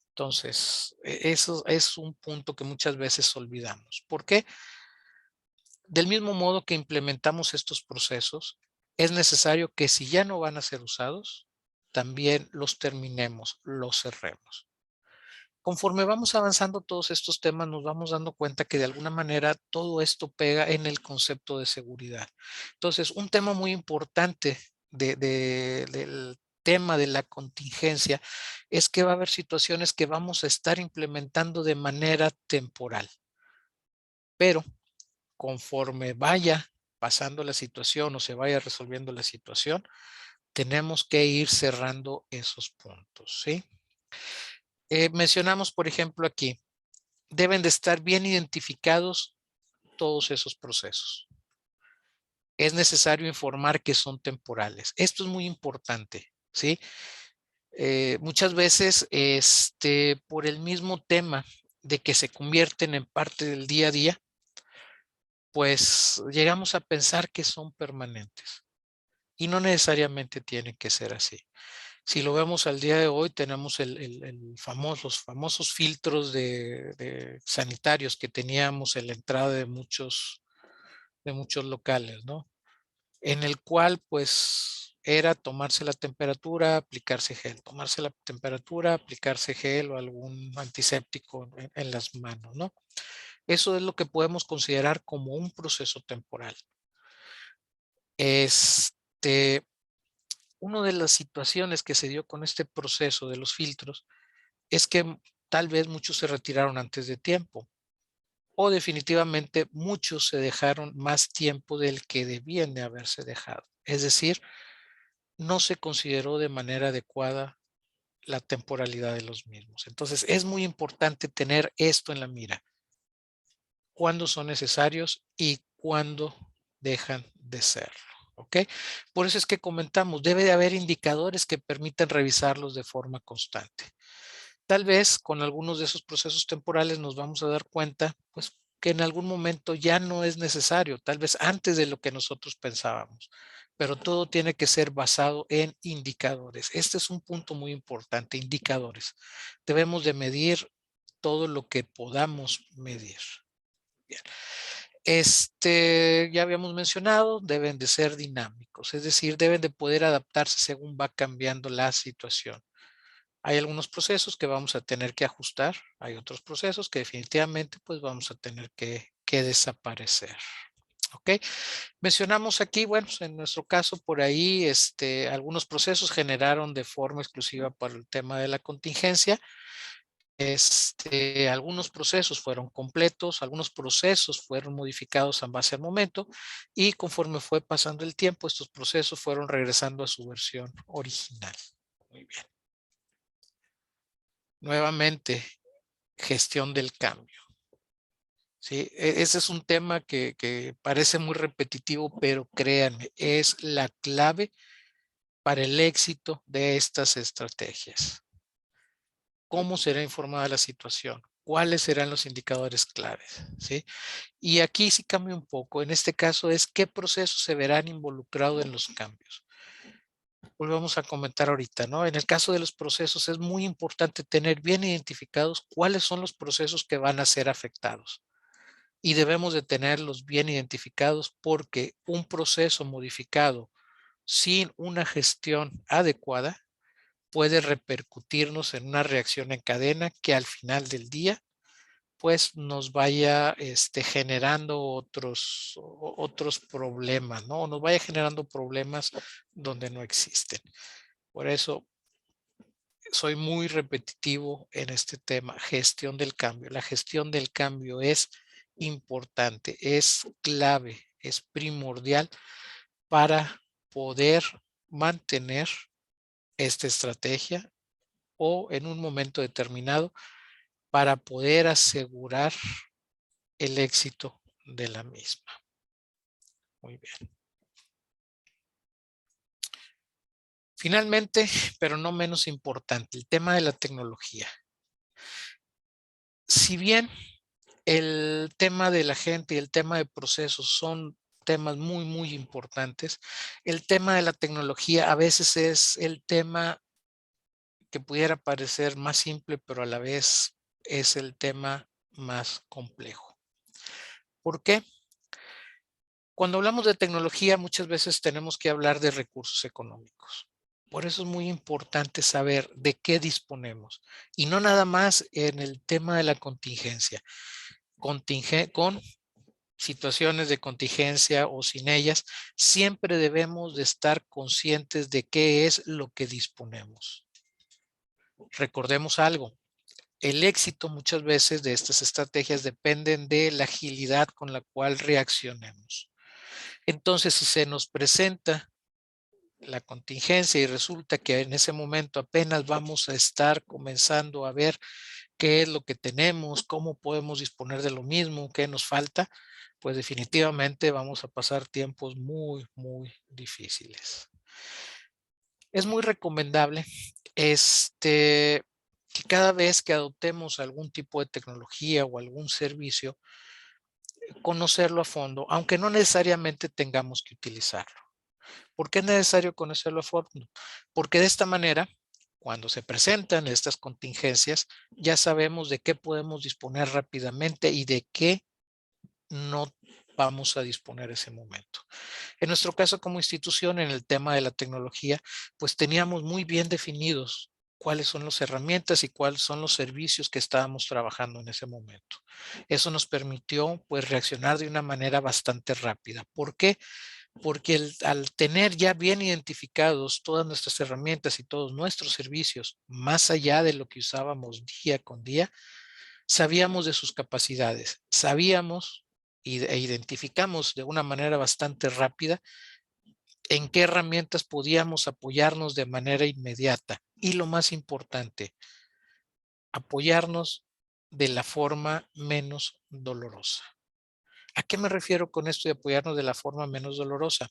Entonces, eso es un punto que muchas veces olvidamos. ¿Por qué? Del mismo modo que implementamos estos procesos, es necesario que si ya no van a ser usados, también los terminemos, los cerremos. Conforme vamos avanzando todos estos temas, nos vamos dando cuenta que de alguna manera todo esto pega en el concepto de seguridad. Entonces, un tema muy importante del tema de la contingencia es que va a haber situaciones que vamos a estar implementando de manera temporal, pero conforme vaya pasando la situación o se vaya resolviendo la situación, tenemos que ir cerrando esos puntos, ¿sí? Mencionamos, por ejemplo, aquí, deben de estar bien identificados todos esos procesos. Es necesario informar que son temporales. Esto es muy importante, ¿sí? Muchas veces, por el mismo tema de que se convierten en parte del día a día, pues llegamos a pensar que son permanentes y no necesariamente tienen que ser así. Si lo vemos al día de hoy, tenemos los famosos filtros de sanitarios que teníamos en la entrada de muchos locales, ¿no? En el cual pues era tomarse la temperatura, aplicarse gel, tomarse la temperatura, aplicarse gel o algún antiséptico en las manos, ¿no? Eso es lo que podemos considerar como un proceso temporal. Una de las situaciones que se dio con este proceso de los filtros es que tal vez muchos se retiraron antes de tiempo o definitivamente muchos se dejaron más tiempo del que debían de haberse dejado. Es decir, no se consideró de manera adecuada la temporalidad de los mismos. Entonces, es muy importante tener esto en la mira. Cuándo son necesarios y cuándo dejan de serlo. ¿Ok? Por eso es que comentamos, debe de haber indicadores que permitan revisarlos de forma constante. Tal vez con algunos de esos procesos temporales nos vamos a dar cuenta, pues, que en algún momento ya no es necesario, tal vez antes de lo que nosotros pensábamos, pero todo tiene que ser basado en indicadores. Este es un punto muy importante, indicadores. Debemos de medir todo lo que podamos medir. Bien. Ya habíamos mencionado, deben de ser dinámicos, es decir, deben de poder adaptarse según va cambiando la situación. Hay algunos procesos que vamos a tener que ajustar, hay otros procesos que definitivamente pues vamos a tener que desaparecer. ¿Ok? Mencionamos aquí, bueno, pues, en nuestro caso por ahí, algunos procesos generaron de forma exclusiva para el tema de la contingencia. Algunos procesos fueron completos, algunos procesos fueron modificados en base al momento y conforme fue pasando el tiempo, estos procesos fueron regresando a su versión original. Muy bien. Nuevamente, gestión del cambio. ¿Sí? Ese es un tema que parece muy repetitivo, pero créanme, es la clave para el éxito de estas estrategias. ¿Cómo será informada la situación? ¿Cuáles serán los indicadores claves? ¿Sí? Y aquí sí cambia un poco. En este caso es qué procesos se verán involucrados en los cambios. Volvemos a comentar ahorita, ¿no? En el caso de los procesos es muy importante tener bien identificados cuáles son los procesos que van a ser afectados. Y debemos de tenerlos bien identificados porque un proceso modificado sin una gestión adecuada puede repercutirnos en una reacción en cadena que al final del día pues nos vaya generando otros problemas, ¿no? O nos vaya generando problemas donde no existen. Por eso soy muy repetitivo en este tema, gestión del cambio. La gestión del cambio es importante, es clave, es primordial para poder mantener esta estrategia o en un momento determinado para poder asegurar el éxito de la misma. Muy bien. Finalmente, pero no menos importante, el tema de la tecnología. Si bien el tema de la gente y el tema de procesos son temas muy, muy importantes, el tema de la tecnología a veces es el tema que pudiera parecer más simple, pero a la vez es el tema más complejo. ¿Por qué? Cuando hablamos de tecnología, muchas veces tenemos que hablar de recursos económicos. Por eso es muy importante saber de qué disponemos. Y no nada más en el tema de la contingencia. Con situaciones de contingencia o sin ellas, siempre debemos de estar conscientes de qué es lo que disponemos. Recordemos algo. El éxito muchas veces de estas estrategias dependen de la agilidad con la cual reaccionemos. Entonces, si se nos presenta la contingencia y resulta que en ese momento apenas vamos a estar comenzando a ver qué es lo que tenemos, cómo podemos disponer de lo mismo, qué nos falta, pues definitivamente vamos a pasar tiempos muy, muy difíciles. Es muy recomendable que cada vez que adoptemos algún tipo de tecnología o algún servicio, conocerlo a fondo, aunque no necesariamente tengamos que utilizarlo. ¿Por qué es necesario conocerlo a fondo? Porque de esta manera, cuando se presentan estas contingencias, ya sabemos de qué podemos disponer rápidamente y de qué no vamos a disponer ese momento. En nuestro caso como institución, en el tema de la tecnología, pues teníamos muy bien definidos cuáles son las herramientas y cuáles son los servicios que estábamos trabajando en ese momento. Eso nos permitió pues reaccionar de una manera bastante rápida. ¿Por qué? Porque al tener ya bien identificados todas nuestras herramientas y todos nuestros servicios, más allá de lo que usábamos día con día, sabíamos de sus capacidades, sabíamos e identificamos de una manera bastante rápida en qué herramientas podíamos apoyarnos de manera inmediata. Y lo más importante, apoyarnos de la forma menos dolorosa. ¿A qué me refiero con esto de apoyarnos de la forma menos dolorosa?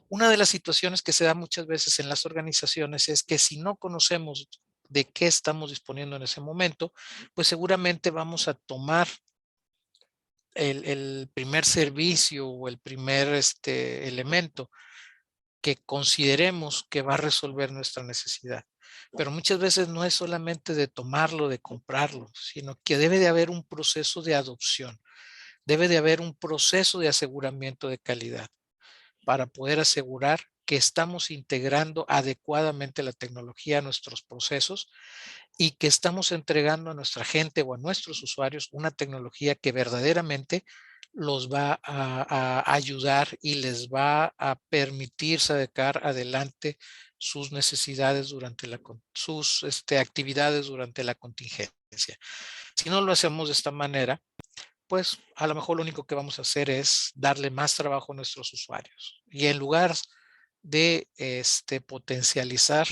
Una de las situaciones que se da muchas veces en las organizaciones es que si no conocemos de qué estamos disponiendo en ese momento, pues seguramente vamos a tomar el primer servicio o el primer elemento que consideremos que va a resolver nuestra necesidad. Pero muchas veces no es solamente de tomarlo, de comprarlo, sino que debe de haber un proceso de adopción, debe de haber un proceso de aseguramiento de calidad para poder asegurar que estamos integrando adecuadamente la tecnología a nuestros procesos y que estamos entregando a nuestra gente o a nuestros usuarios una tecnología que verdaderamente los va a ayudar y les va a permitir sacar adelante sus necesidades durante sus actividades durante la contingencia. Si no lo hacemos de esta manera, pues a lo mejor lo único que vamos a hacer es darle más trabajo a nuestros usuarios. Y en lugar de potencializar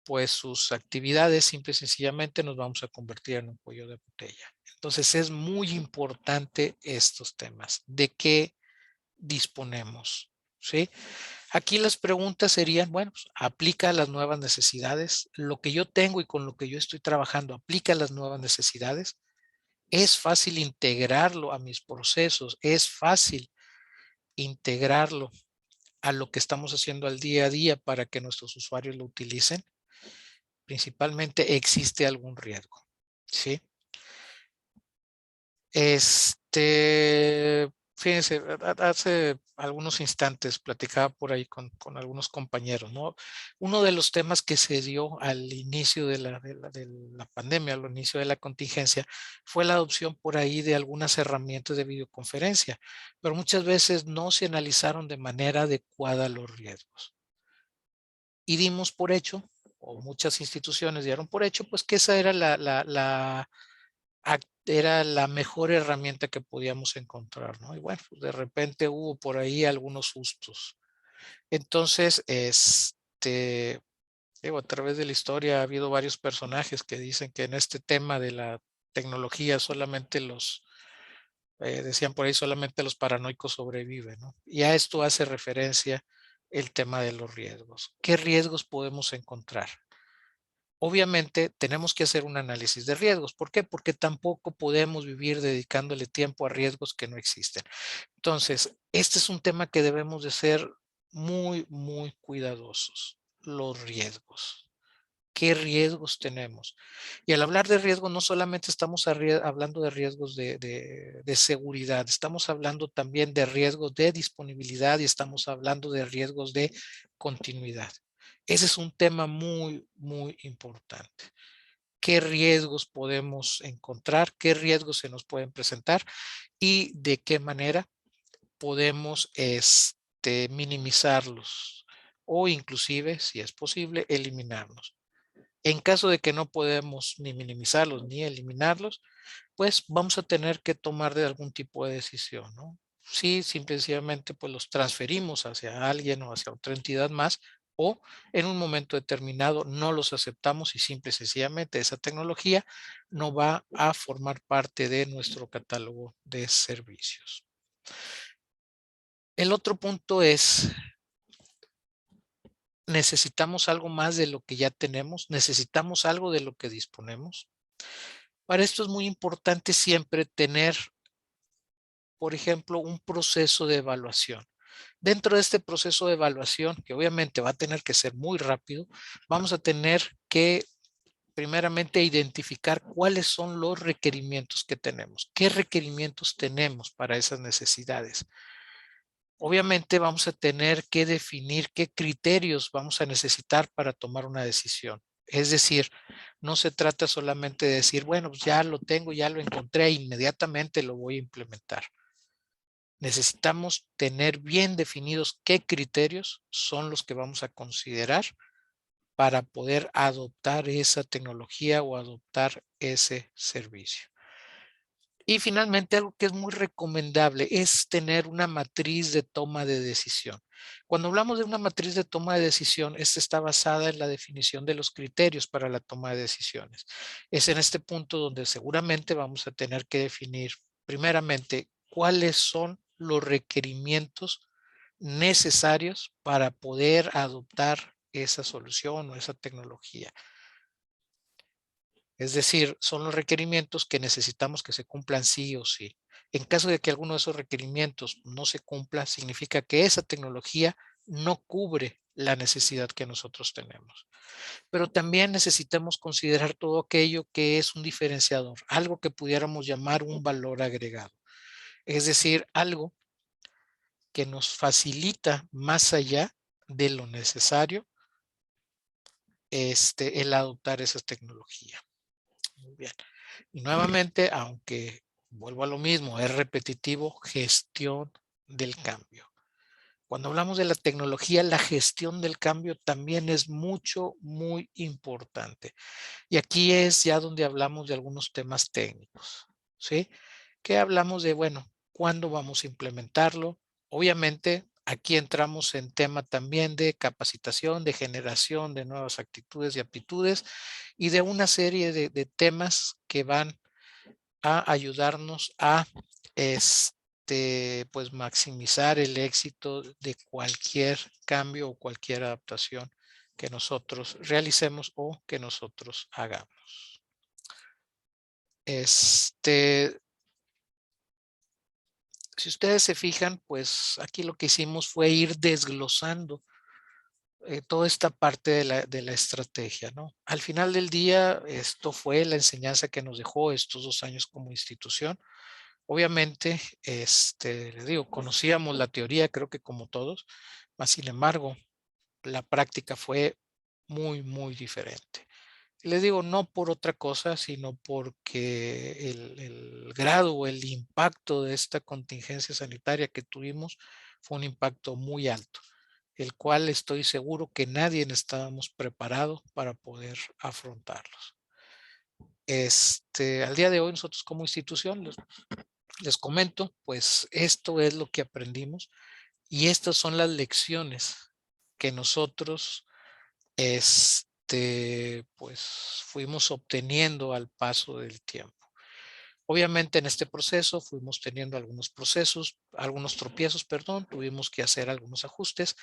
pues sus actividades, simple y sencillamente nos vamos a convertir en un cuello de botella. Entonces es muy importante estos temas, de qué disponemos, ¿sí? Aquí las preguntas serían, bueno, pues, ¿aplica a las nuevas necesidades? Lo que yo tengo y con lo que yo estoy trabajando, ¿aplica a las nuevas necesidades? ¿Es fácil integrarlo a mis procesos? ¿Es fácil integrarlo a lo que estamos haciendo al día a día para que nuestros usuarios lo utilicen? Principalmente existe algún riesgo, ¿sí? Fíjense, hace algunos instantes platicaba por ahí con algunos compañeros, ¿no? Uno de los temas que se dio al inicio de la pandemia, al inicio de la contingencia, fue la adopción por ahí de algunas herramientas de videoconferencia, pero muchas veces no se analizaron de manera adecuada los riesgos. Y dimos por hecho, o muchas instituciones dieron por hecho, pues que esa era era la mejor herramienta que podíamos encontrar, ¿no? Y bueno, pues de repente hubo por ahí algunos sustos. Entonces, digo, a través de la historia ha habido varios personajes que dicen que en este tema de la tecnología solamente decían por ahí, solamente los paranoicos sobreviven, ¿no? Y a esto hace referencia el tema de los riesgos. ¿Qué riesgos podemos encontrar? Obviamente tenemos que hacer un análisis de riesgos. ¿Por qué? Porque tampoco podemos vivir dedicándole tiempo a riesgos que no existen. Entonces, este es un tema que debemos de ser muy, muy cuidadosos. Los riesgos. ¿Qué riesgos tenemos? Y al hablar de riesgos, no solamente estamos hablando de riesgos de seguridad, estamos hablando también de riesgos de disponibilidad y estamos hablando de riesgos de continuidad. Ese es un tema muy, muy importante. ¿Qué riesgos podemos encontrar? ¿Qué riesgos se nos pueden presentar? ¿Y de qué manera podemos minimizarlos? O inclusive, si es posible, eliminarlos. En caso de que no podemos ni minimizarlos ni eliminarlos, pues vamos a tener que tomar de algún tipo de decisión, ¿no? Sí, simplemente pues los transferimos hacia alguien o hacia otra entidad más, o en un momento determinado no los aceptamos y simple y sencillamente esa tecnología no va a formar parte de nuestro catálogo de servicios. El otro punto es, necesitamos algo más de lo que ya tenemos, necesitamos algo de lo que disponemos. Para esto es muy importante siempre tener por ejemplo, un proceso de evaluación. Dentro de este proceso de evaluación, que obviamente va a tener que ser muy rápido, vamos a tener que primeramente identificar cuáles son los requerimientos que tenemos. ¿Qué requerimientos tenemos para esas necesidades? Obviamente vamos a tener que definir qué criterios vamos a necesitar para tomar una decisión. Es decir, no se trata solamente de decir, bueno, pues ya lo tengo, ya lo encontré, inmediatamente lo voy a implementar. Necesitamos tener bien definidos qué criterios son los que vamos a considerar para poder adoptar esa tecnología o adoptar ese servicio. Y finalmente, algo que es muy recomendable es tener una matriz de toma de decisión. Cuando hablamos de una matriz de toma de decisión, esta está basada en la definición de los criterios para la toma de decisiones. Es en este punto donde seguramente vamos a tener que definir primeramente cuáles son los requerimientos necesarios para poder adoptar esa solución o esa tecnología. Es decir, son los requerimientos que necesitamos que se cumplan sí o sí. En caso de que alguno de esos requerimientos no se cumpla, significa que esa tecnología no cubre la necesidad que nosotros tenemos. Pero también necesitamos considerar todo aquello que es un diferenciador, algo que pudiéramos llamar un valor agregado. Es decir, algo que nos facilita más allá de lo necesario el adoptar esa tecnología. Muy bien. Y nuevamente, aunque vuelvo a lo mismo, es repetitivo, gestión del cambio. Cuando hablamos de la tecnología, la gestión del cambio también es muy importante. Y aquí es ya donde hablamos de algunos temas técnicos, ¿sí? Que hablamos de, bueno, ¿cuándo vamos a implementarlo? Obviamente, aquí entramos en tema también de capacitación, de generación de nuevas actitudes y aptitudes y de una serie de temas que van a ayudarnos a pues maximizar el éxito de cualquier cambio o cualquier adaptación que nosotros realicemos o que nosotros hagamos. Si ustedes se fijan, pues aquí lo que hicimos fue ir desglosando toda esta parte de la estrategia, ¿no? Al final del día, esto fue la enseñanza que nos dejó estos 2 años como institución. Obviamente, les digo, conocíamos la teoría, creo que como todos, mas sin embargo, la práctica fue muy diferente. Les digo, no por otra cosa, sino porque el grado o el impacto de esta contingencia sanitaria que tuvimos fue un impacto muy alto, el cual estoy seguro que nadie estábamos preparados para poder afrontarlos. Al día de hoy nosotros como institución, les comento, pues esto es lo que aprendimos y estas son las lecciones que nosotros pues fuimos obteniendo al paso del tiempo. Obviamente en este proceso fuimos teniendo algunos tropiezos, perdón, tuvimos que hacer algunos ajustes,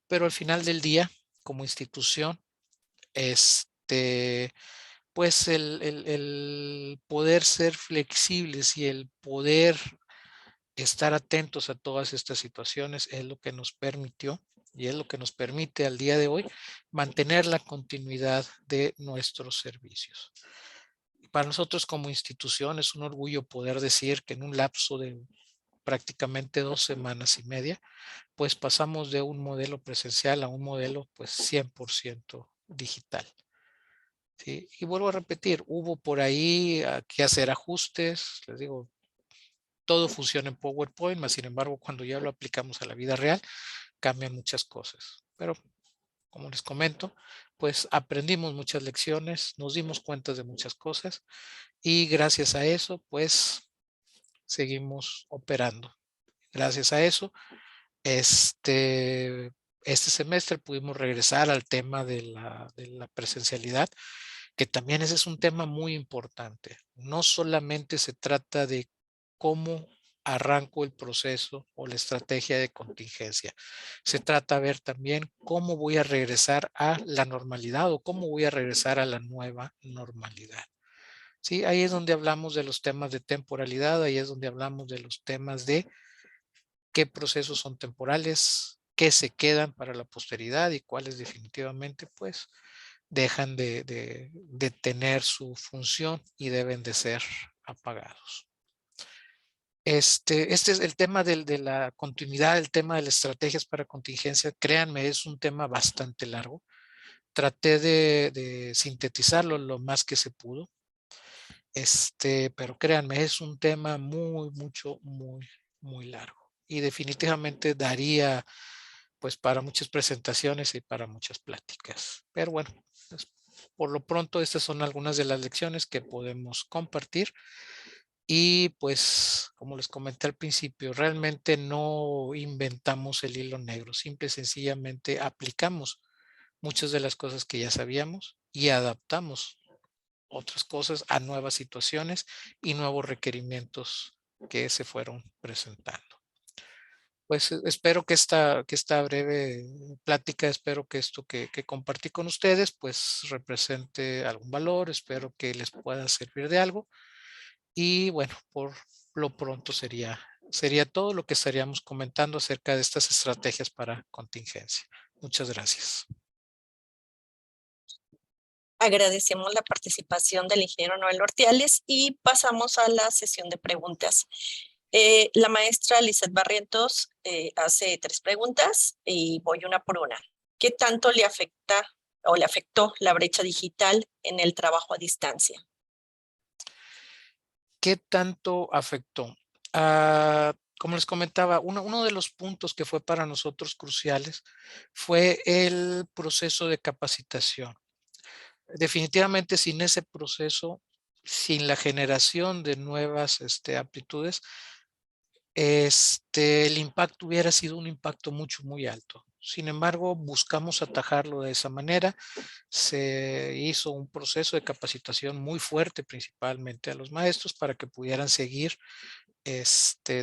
pero al final del día, como institución, pues el poder ser flexibles y el poder estar atentos a todas estas situaciones es lo que nos permitió y es lo que nos permite al día de hoy mantener la continuidad de nuestros servicios. Para nosotros como institución es un orgullo poder decir que en un lapso de prácticamente 2 semanas y media, pues pasamos de un modelo presencial a un modelo pues 100% digital. ¿Sí? Y vuelvo a repetir, hubo por ahí que hacer ajustes, les digo, todo funciona en PowerPoint, mas sin embargo cuando ya lo aplicamos a la vida real, cambian muchas cosas. Pero como les comento, pues aprendimos muchas lecciones, nos dimos cuenta de muchas cosas y gracias a eso, pues seguimos operando. Gracias a eso, este semestre pudimos regresar al tema de la presencialidad, que también ese es un tema muy importante. No solamente se trata de cómo arranco el proceso o la estrategia de contingencia. Se trata de ver también cómo voy a regresar a la normalidad o cómo voy a regresar a la nueva normalidad. ¿sí? Ahí es donde hablamos de los temas de temporalidad, ahí es donde hablamos de los temas de qué procesos son temporales, qué se quedan para la posteridad y cuáles definitivamente pues dejan de tener su función y deben de ser apagados. Este es el tema de la continuidad, el tema de las estrategias para contingencia. Créanme, es un tema bastante largo. Traté de sintetizarlo lo más que se pudo. Pero créanme, es un tema muy largo. Y definitivamente daría pues para muchas presentaciones y para muchas pláticas. Pero bueno, pues, por lo pronto estas son algunas de las lecciones que podemos compartir. Y pues, como les comenté al principio, realmente no inventamos el hilo negro, simple y sencillamente aplicamos muchas de las cosas que ya sabíamos y adaptamos otras cosas a nuevas situaciones y nuevos requerimientos que se fueron presentando. Pues espero que esta breve plática, espero que esto que compartí con ustedes, pues represente algún valor, espero que les pueda servir de algo. Y bueno, por lo pronto sería todo lo que estaríamos comentando acerca de estas estrategias para contingencia. Muchas gracias. Agradecemos la participación del ingeniero Noel Ortiales y pasamos a la sesión de preguntas. La maestra Lizeth Barrientos hace 3 preguntas y voy una por una. ¿Qué tanto le afecta o le afectó la brecha digital en el trabajo a distancia? ¿Qué tanto afectó? Como les comentaba, uno de los puntos que fue para nosotros cruciales fue el proceso de capacitación. Definitivamente sin ese proceso, sin la generación de nuevas aptitudes, el impacto hubiera sido un impacto muy alto. Sin embargo, buscamos atajarlo de esa manera. Se hizo un proceso de capacitación muy fuerte, principalmente a los maestros, para que pudieran seguir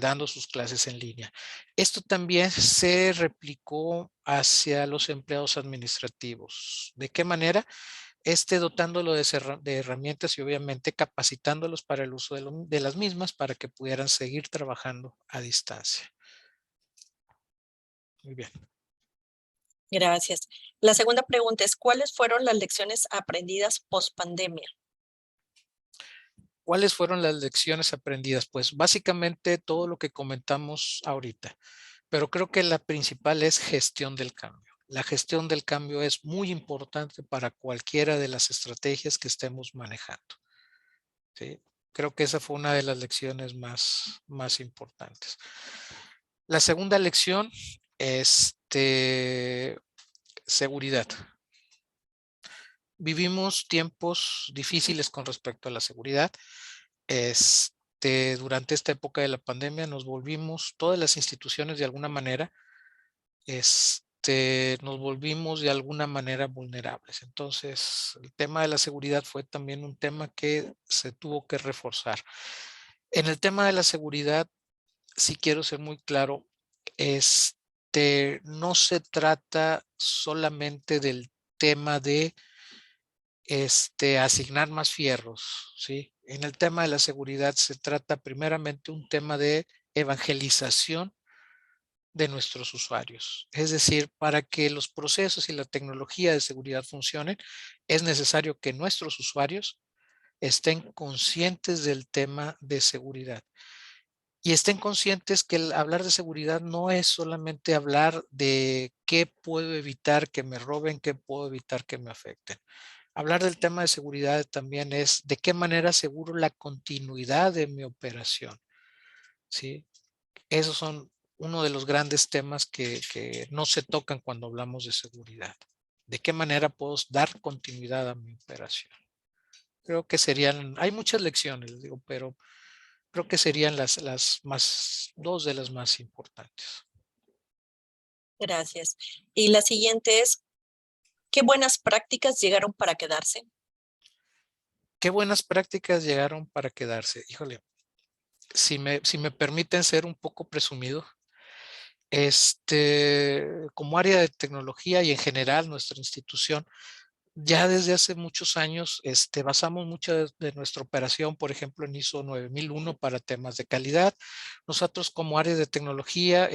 dando sus clases en línea. Esto también se replicó hacia los empleados administrativos. ¿De qué manera? Dotándolo de herramientas y obviamente capacitándolos para el uso de las mismas para que pudieran seguir trabajando a distancia. Muy bien. Gracias. La segunda pregunta es, ¿cuáles fueron las lecciones aprendidas post pandemia? ¿Cuáles fueron las lecciones aprendidas? Pues básicamente todo lo que comentamos ahorita, pero creo que la principal es gestión del cambio. La gestión del cambio es muy importante para cualquiera de las estrategias que estemos manejando. ¿Sí? Creo que esa fue una de las lecciones más importantes. La segunda lección, seguridad. Vivimos tiempos difíciles con respecto a la seguridad. Durante esta época de la pandemia nos volvimos, todas las instituciones de alguna manera, nos volvimos de alguna manera vulnerables. Entonces, el tema de la seguridad fue también un tema que se tuvo que reforzar. En el tema de la seguridad, sí quiero ser muy claro, no se trata solamente del tema de asignar más fierros, ¿sí? En el tema de la seguridad se trata primeramente un tema de evangelización de nuestros usuarios. Es decir, para que los procesos y la tecnología de seguridad funcionen, es necesario que nuestros usuarios estén conscientes del tema de seguridad. Y estén conscientes que el hablar de seguridad no es solamente hablar de qué puedo evitar que me roben, qué puedo evitar que me afecten. Hablar del tema de seguridad también es de qué manera aseguro la continuidad de mi operación. ¿Sí? Esos son uno de los grandes temas que no se tocan cuando hablamos de seguridad. ¿De qué manera puedo dar continuidad a mi operación? Creo que hay muchas lecciones, digo, pero creo que serían dos de las más importantes. Gracias. Y la siguiente es, ¿qué buenas prácticas llegaron para quedarse? ¿Qué buenas prácticas llegaron para quedarse? Híjole, si me permiten ser un poco presumido, como área de tecnología y en general nuestra institución, Ya desde hace muchos años basamos mucha de nuestra operación, por ejemplo, en ISO 9001 para temas de calidad. Nosotros como área de tecnología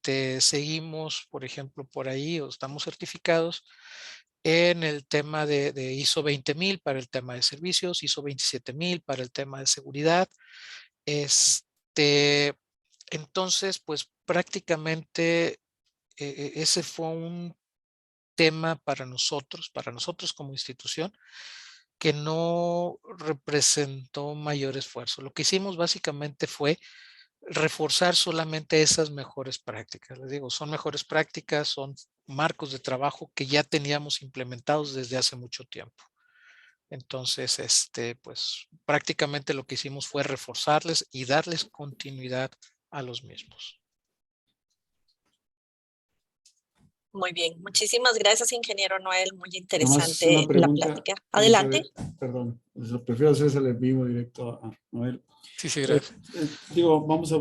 seguimos, por ejemplo, por ahí o estamos certificados en el tema de ISO 20000 para el tema de servicios, ISO 27000 para el tema de seguridad. Entonces, pues prácticamente ese fue un tema para nosotros como institución, que no representó mayor esfuerzo. Lo que hicimos básicamente fue reforzar solamente esas mejores prácticas. Les digo, son mejores prácticas, son marcos de trabajo que ya teníamos implementados desde hace mucho tiempo. Entonces, pues prácticamente lo que hicimos fue reforzarles y darles continuidad a los mismos. Muy bien, muchísimas gracias, ingeniero Noel. Muy Nada más una interesante la pregunta, plática. Adelante. Elizabeth, perdón, prefiero hacerse el vivo directo a Noel. Sí, gracias. Digo, estamos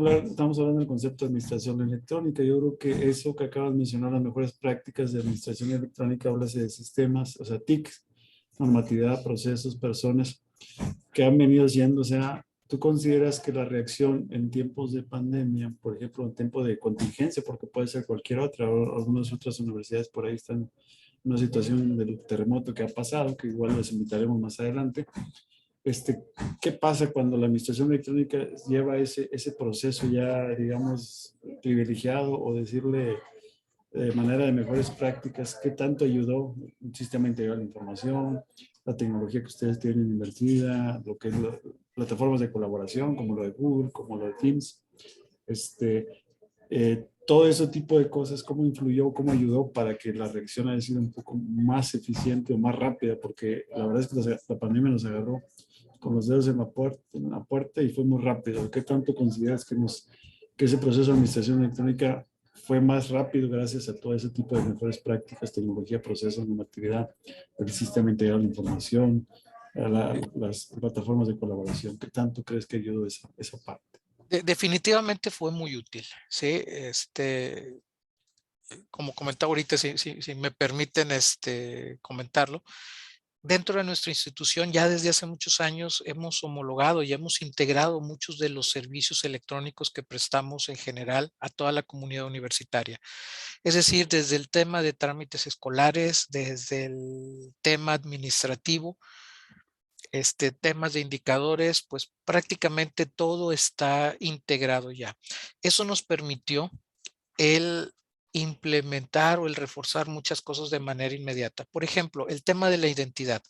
hablando del concepto de administración electrónica. Yo creo que eso que acabas de mencionar, las mejores prácticas de administración electrónica, hablas de sistemas, o sea, TICs, normatividad, procesos, personas que han venido siendo, o sea, ¿tú consideras que la reacción en tiempos de pandemia, por ejemplo, en tiempo de contingencia, porque puede ser cualquier otra, o algunas otras universidades por ahí están en una situación del terremoto que ha pasado, que igual les invitaremos más adelante, ¿qué pasa cuando la administración electrónica lleva ese proceso ya, digamos, privilegiado o decirle de manera de mejores prácticas, qué tanto ayudó un sistema integrado de información, la tecnología que ustedes tienen invertida, lo que es las plataformas de colaboración como lo de Google, como lo de Teams, todo ese tipo de cosas, cómo influyó, cómo ayudó para que la reacción haya sido un poco más eficiente o más rápida, porque la verdad es que la pandemia nos agarró con los dedos en la puerta y fue muy rápido. ¿Qué tanto consideras que ese proceso de administración electrónica fue más rápido gracias a todo ese tipo de mejores prácticas, tecnología, procesos, normatividad, el sistema integrado de información, las plataformas de colaboración? ¿Qué tanto crees que ayudó esa parte? Definitivamente fue muy útil, ¿sí? Como comentaba ahorita, si me permiten comentarlo, dentro de nuestra institución ya desde hace muchos años hemos homologado y hemos integrado muchos de los servicios electrónicos que prestamos en general a toda la comunidad universitaria. Es decir, desde el tema de trámites escolares, desde el tema administrativo, temas de indicadores, pues prácticamente todo está integrado ya. Eso nos permitió el implementar o el reforzar muchas cosas de manera inmediata. Por ejemplo, el tema de la identidad.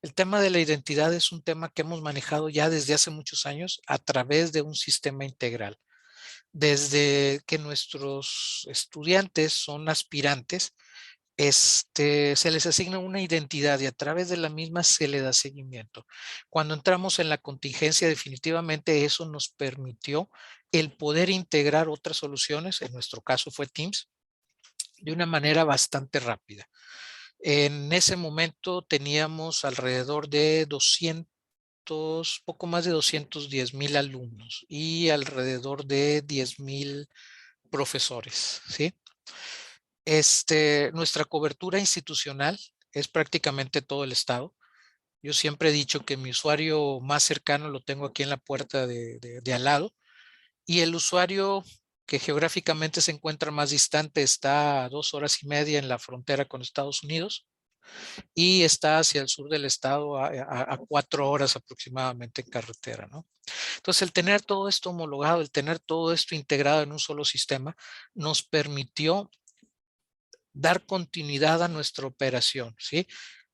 El tema de la identidad es un tema que hemos manejado ya desde hace muchos años a través de un sistema integral. Desde que nuestros estudiantes son aspirantes, se les asigna una identidad y a través de la misma se le da seguimiento. Cuando entramos en la contingencia, definitivamente eso nos permitió el poder integrar otras soluciones, en nuestro caso fue Teams, de una manera bastante rápida. En ese momento teníamos alrededor de poco más de 210,000 alumnos y alrededor de 10,000 profesores, ¿sí? Nuestra cobertura institucional es prácticamente todo el estado. Yo siempre he dicho que mi usuario más cercano lo tengo aquí en la puerta de al lado y el usuario que geográficamente se encuentra más distante está a 2 horas y media en la frontera con Estados Unidos y está hacia el sur del estado a 4 horas aproximadamente en carretera, ¿no? Entonces, el tener todo esto homologado, el tener todo esto integrado en un solo sistema, nos permitió dar continuidad a nuestra operación, ¿sí?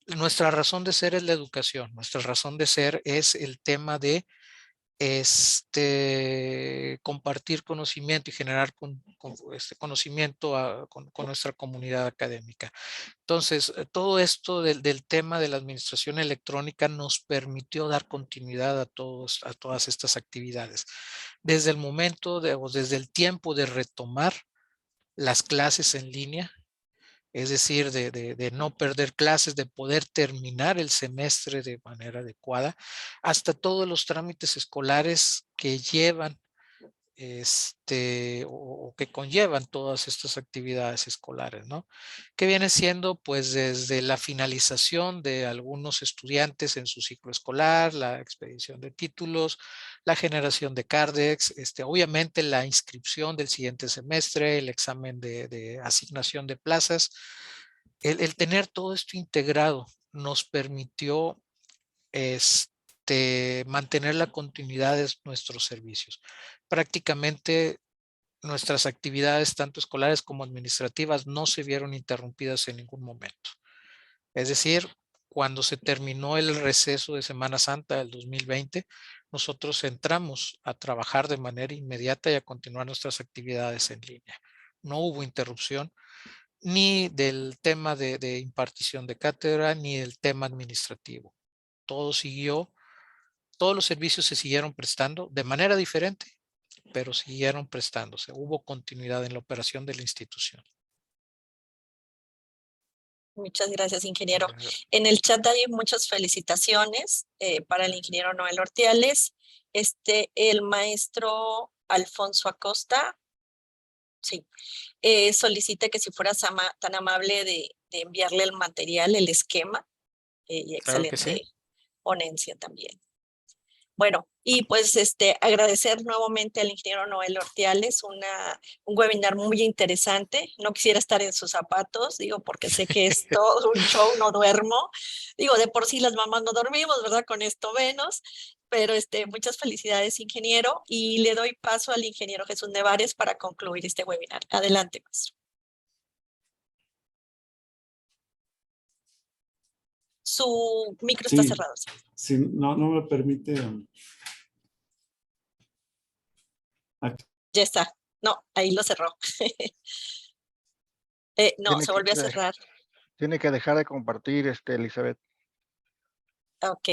Nuestra razón de ser es la educación, nuestra razón de ser es el tema de compartir conocimiento y generar conocimiento con nuestra comunidad académica. Entonces, todo esto del tema de la administración electrónica nos permitió dar continuidad a todas estas actividades. Desde el momento o desde el tiempo de retomar las clases en línea, es decir, de no perder clases, de poder terminar el semestre de manera adecuada, hasta todos los trámites escolares que llevan o que conllevan todas estas actividades escolares, ¿no? Que viene siendo pues desde la finalización de algunos estudiantes en su ciclo escolar, la expedición de títulos, la generación de Cardex, obviamente la inscripción del siguiente semestre, el examen de asignación de plazas. El tener todo esto integrado nos permitió mantener la continuidad de nuestros servicios. Prácticamente nuestras actividades, tanto escolares como administrativas, no se vieron interrumpidas en ningún momento. Es decir, cuando se terminó el receso de Semana Santa del 2020, nosotros entramos a trabajar de manera inmediata y a continuar nuestras actividades en línea. No hubo interrupción ni del tema de impartición de cátedra, ni del tema administrativo. Todo siguió. Todos los servicios se siguieron prestando de manera diferente, pero siguieron prestándose. Hubo continuidad en la operación de la institución. Muchas gracias, ingeniero. En el chat hay muchas felicitaciones para el ingeniero Noel Ortiales. El maestro Alfonso Acosta, sí, solicita que si fueras tan amable de enviarle el material, el esquema, y Claro que excelente sí. ponencia también. Bueno, y pues agradecer nuevamente al ingeniero Noel Ortiales, un webinar muy interesante. No quisiera estar en sus zapatos, digo, porque sé que es todo un show, no duermo. Digo, de por sí las mamás no dormimos, ¿verdad? Con esto menos. Pero muchas felicidades, ingeniero, y le doy paso al ingeniero Jesús Nevares para concluir este webinar. Adelante, maestro. Su micro está cerrado. Sí, no me permite. Ya está. No, ahí lo cerró. No, se volvió a cerrar. Tiene que dejar de compartir, Elizabeth. Ok.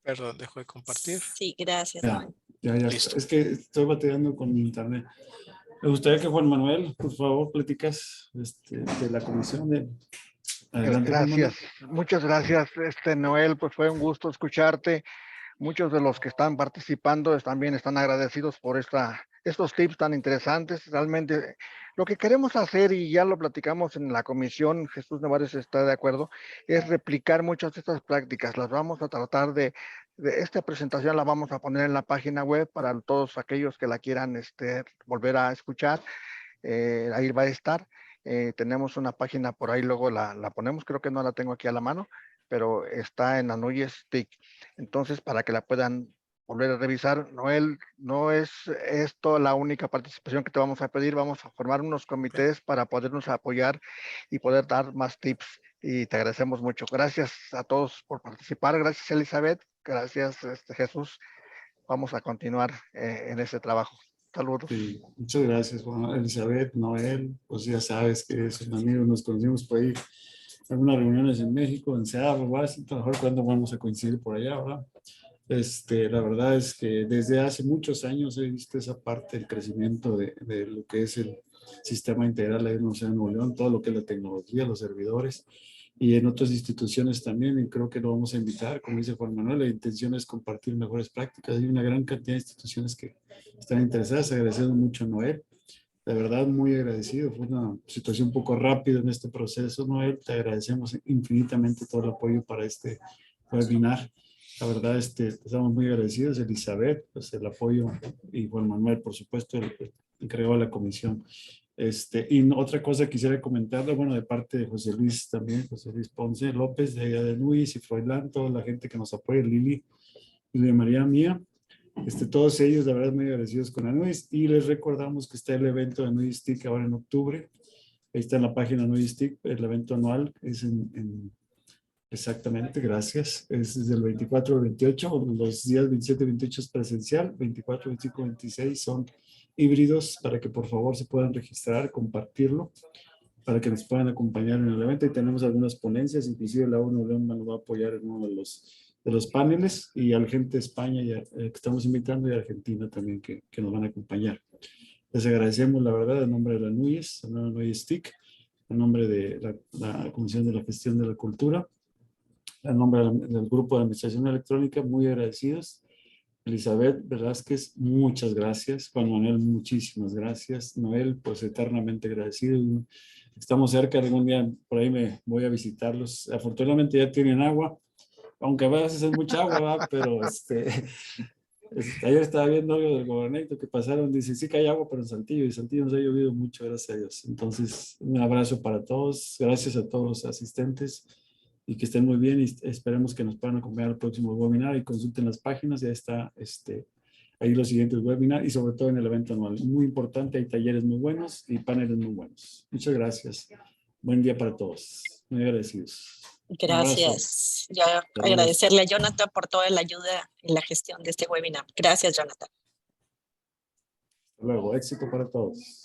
Perdón, dejo de compartir. Sí, gracias. Ya Listo. está. Es que estoy batallando con mi internet. Me gustaría que Juan Manuel, por favor, platicas de la comisión. Adelante, Gracias, muchas gracias, Noel, pues fue un gusto escucharte. Muchos de los que están participando también están agradecidos por estos tips tan interesantes. Realmente lo que queremos hacer, y ya lo platicamos en la comisión, Jesús Nevares está de acuerdo, es replicar muchas de estas prácticas. Las vamos a tratar de esta presentación la vamos a poner en la página web para todos aquellos que la quieran volver a escuchar. Ahí va a estar. Tenemos una página por ahí, luego la ponemos, creo que no la tengo aquí a la mano, pero está en Anuyes TIC. Entonces, para que la puedan volver a revisar, Noel, no es esto la única participación que te vamos a pedir, vamos a formar unos comités para podernos apoyar y poder dar más tips, y te agradecemos mucho. Gracias a todos por participar, gracias Elizabeth, gracias Jesús, vamos a continuar en ese trabajo. Saludos. Sí, muchas gracias, Juan. Elizabeth, Noel, pues ya sabes que son amigos, nos conocimos por ahí en algunas reuniones en México, en Seattle, Washington, a lo mejor cuando vamos a coincidir por allá, ¿verdad? La verdad es que desde hace muchos años he visto esa parte del crecimiento de lo que es el sistema integral de la Universidad de Nuevo León, todo lo que es la tecnología, los servidores, y en otras instituciones también, y creo que lo vamos a invitar, como dice Juan Manuel, la intención es compartir mejores prácticas. Hay una gran cantidad de instituciones que están interesadas. Agradeciendo mucho a Noel, de verdad muy agradecido. Fue una situación un poco rápida en este proceso, Noel, te agradecemos infinitamente todo el apoyo para este webinar. La verdad, estamos muy agradecidos. Elizabeth, pues el apoyo, y Juan Manuel, por supuesto, el encargado de la comisión. Y otra cosa quisiera comentarle, bueno, de parte de José Luis también, José Luis Ponce López, de allá de Luis y Froilán, toda la gente que nos apoya, Lili María Mía, todos ellos, la verdad, muy agradecidos con Anuis, y les recordamos que está el evento de Anuis TIC ahora en octubre. Ahí está en la página Anuis TIC, el evento anual, es exactamente, gracias, es del 24 al 28, los días 27 y 28 es presencial, 24, 25, 26 son híbridos, para que por favor se puedan registrar, compartirlo, para que nos puedan acompañar en el evento. Y tenemos algunas ponencias, inclusive la ONU León nos va a apoyar en uno de los paneles, y a la gente de España que estamos invitando, y a Argentina también que nos van a acompañar. Les agradecemos, la verdad, en nombre de la NUYES, la nueva NUYES TIC, en nombre de la Comisión de la Gestión de la Cultura, en nombre del Grupo de Administración Electrónica, muy agradecidos. Elizabeth Velázquez, muchas gracias. Juan Manuel, muchísimas gracias. Noel, pues eternamente agradecido. Estamos cerca, algún día por ahí me voy a visitarlos. Afortunadamente ya tienen agua, aunque a veces es mucha agua, ¿verdad? Pero ayer estaba viendo algo del gobernador que pasaron, dice, sí que hay agua, pero en Saltillo, y Saltillo nos ha llovido mucho, gracias a Dios. Entonces, un abrazo para todos, gracias a todos los asistentes, y que estén muy bien, y esperemos que nos puedan acompañar al próximo webinar, y consulten las páginas, ya está ahí los siguientes webinars, y sobre todo en el evento anual. Muy importante, hay talleres muy buenos y paneles muy buenos. Muchas gracias. Buen día para todos. Muy agradecidos. Gracias. Ya Saludos. agradecerle a Jonathan por toda la ayuda en la gestión de este webinar. Gracias, Jonathan. Hasta luego. Éxito para todos.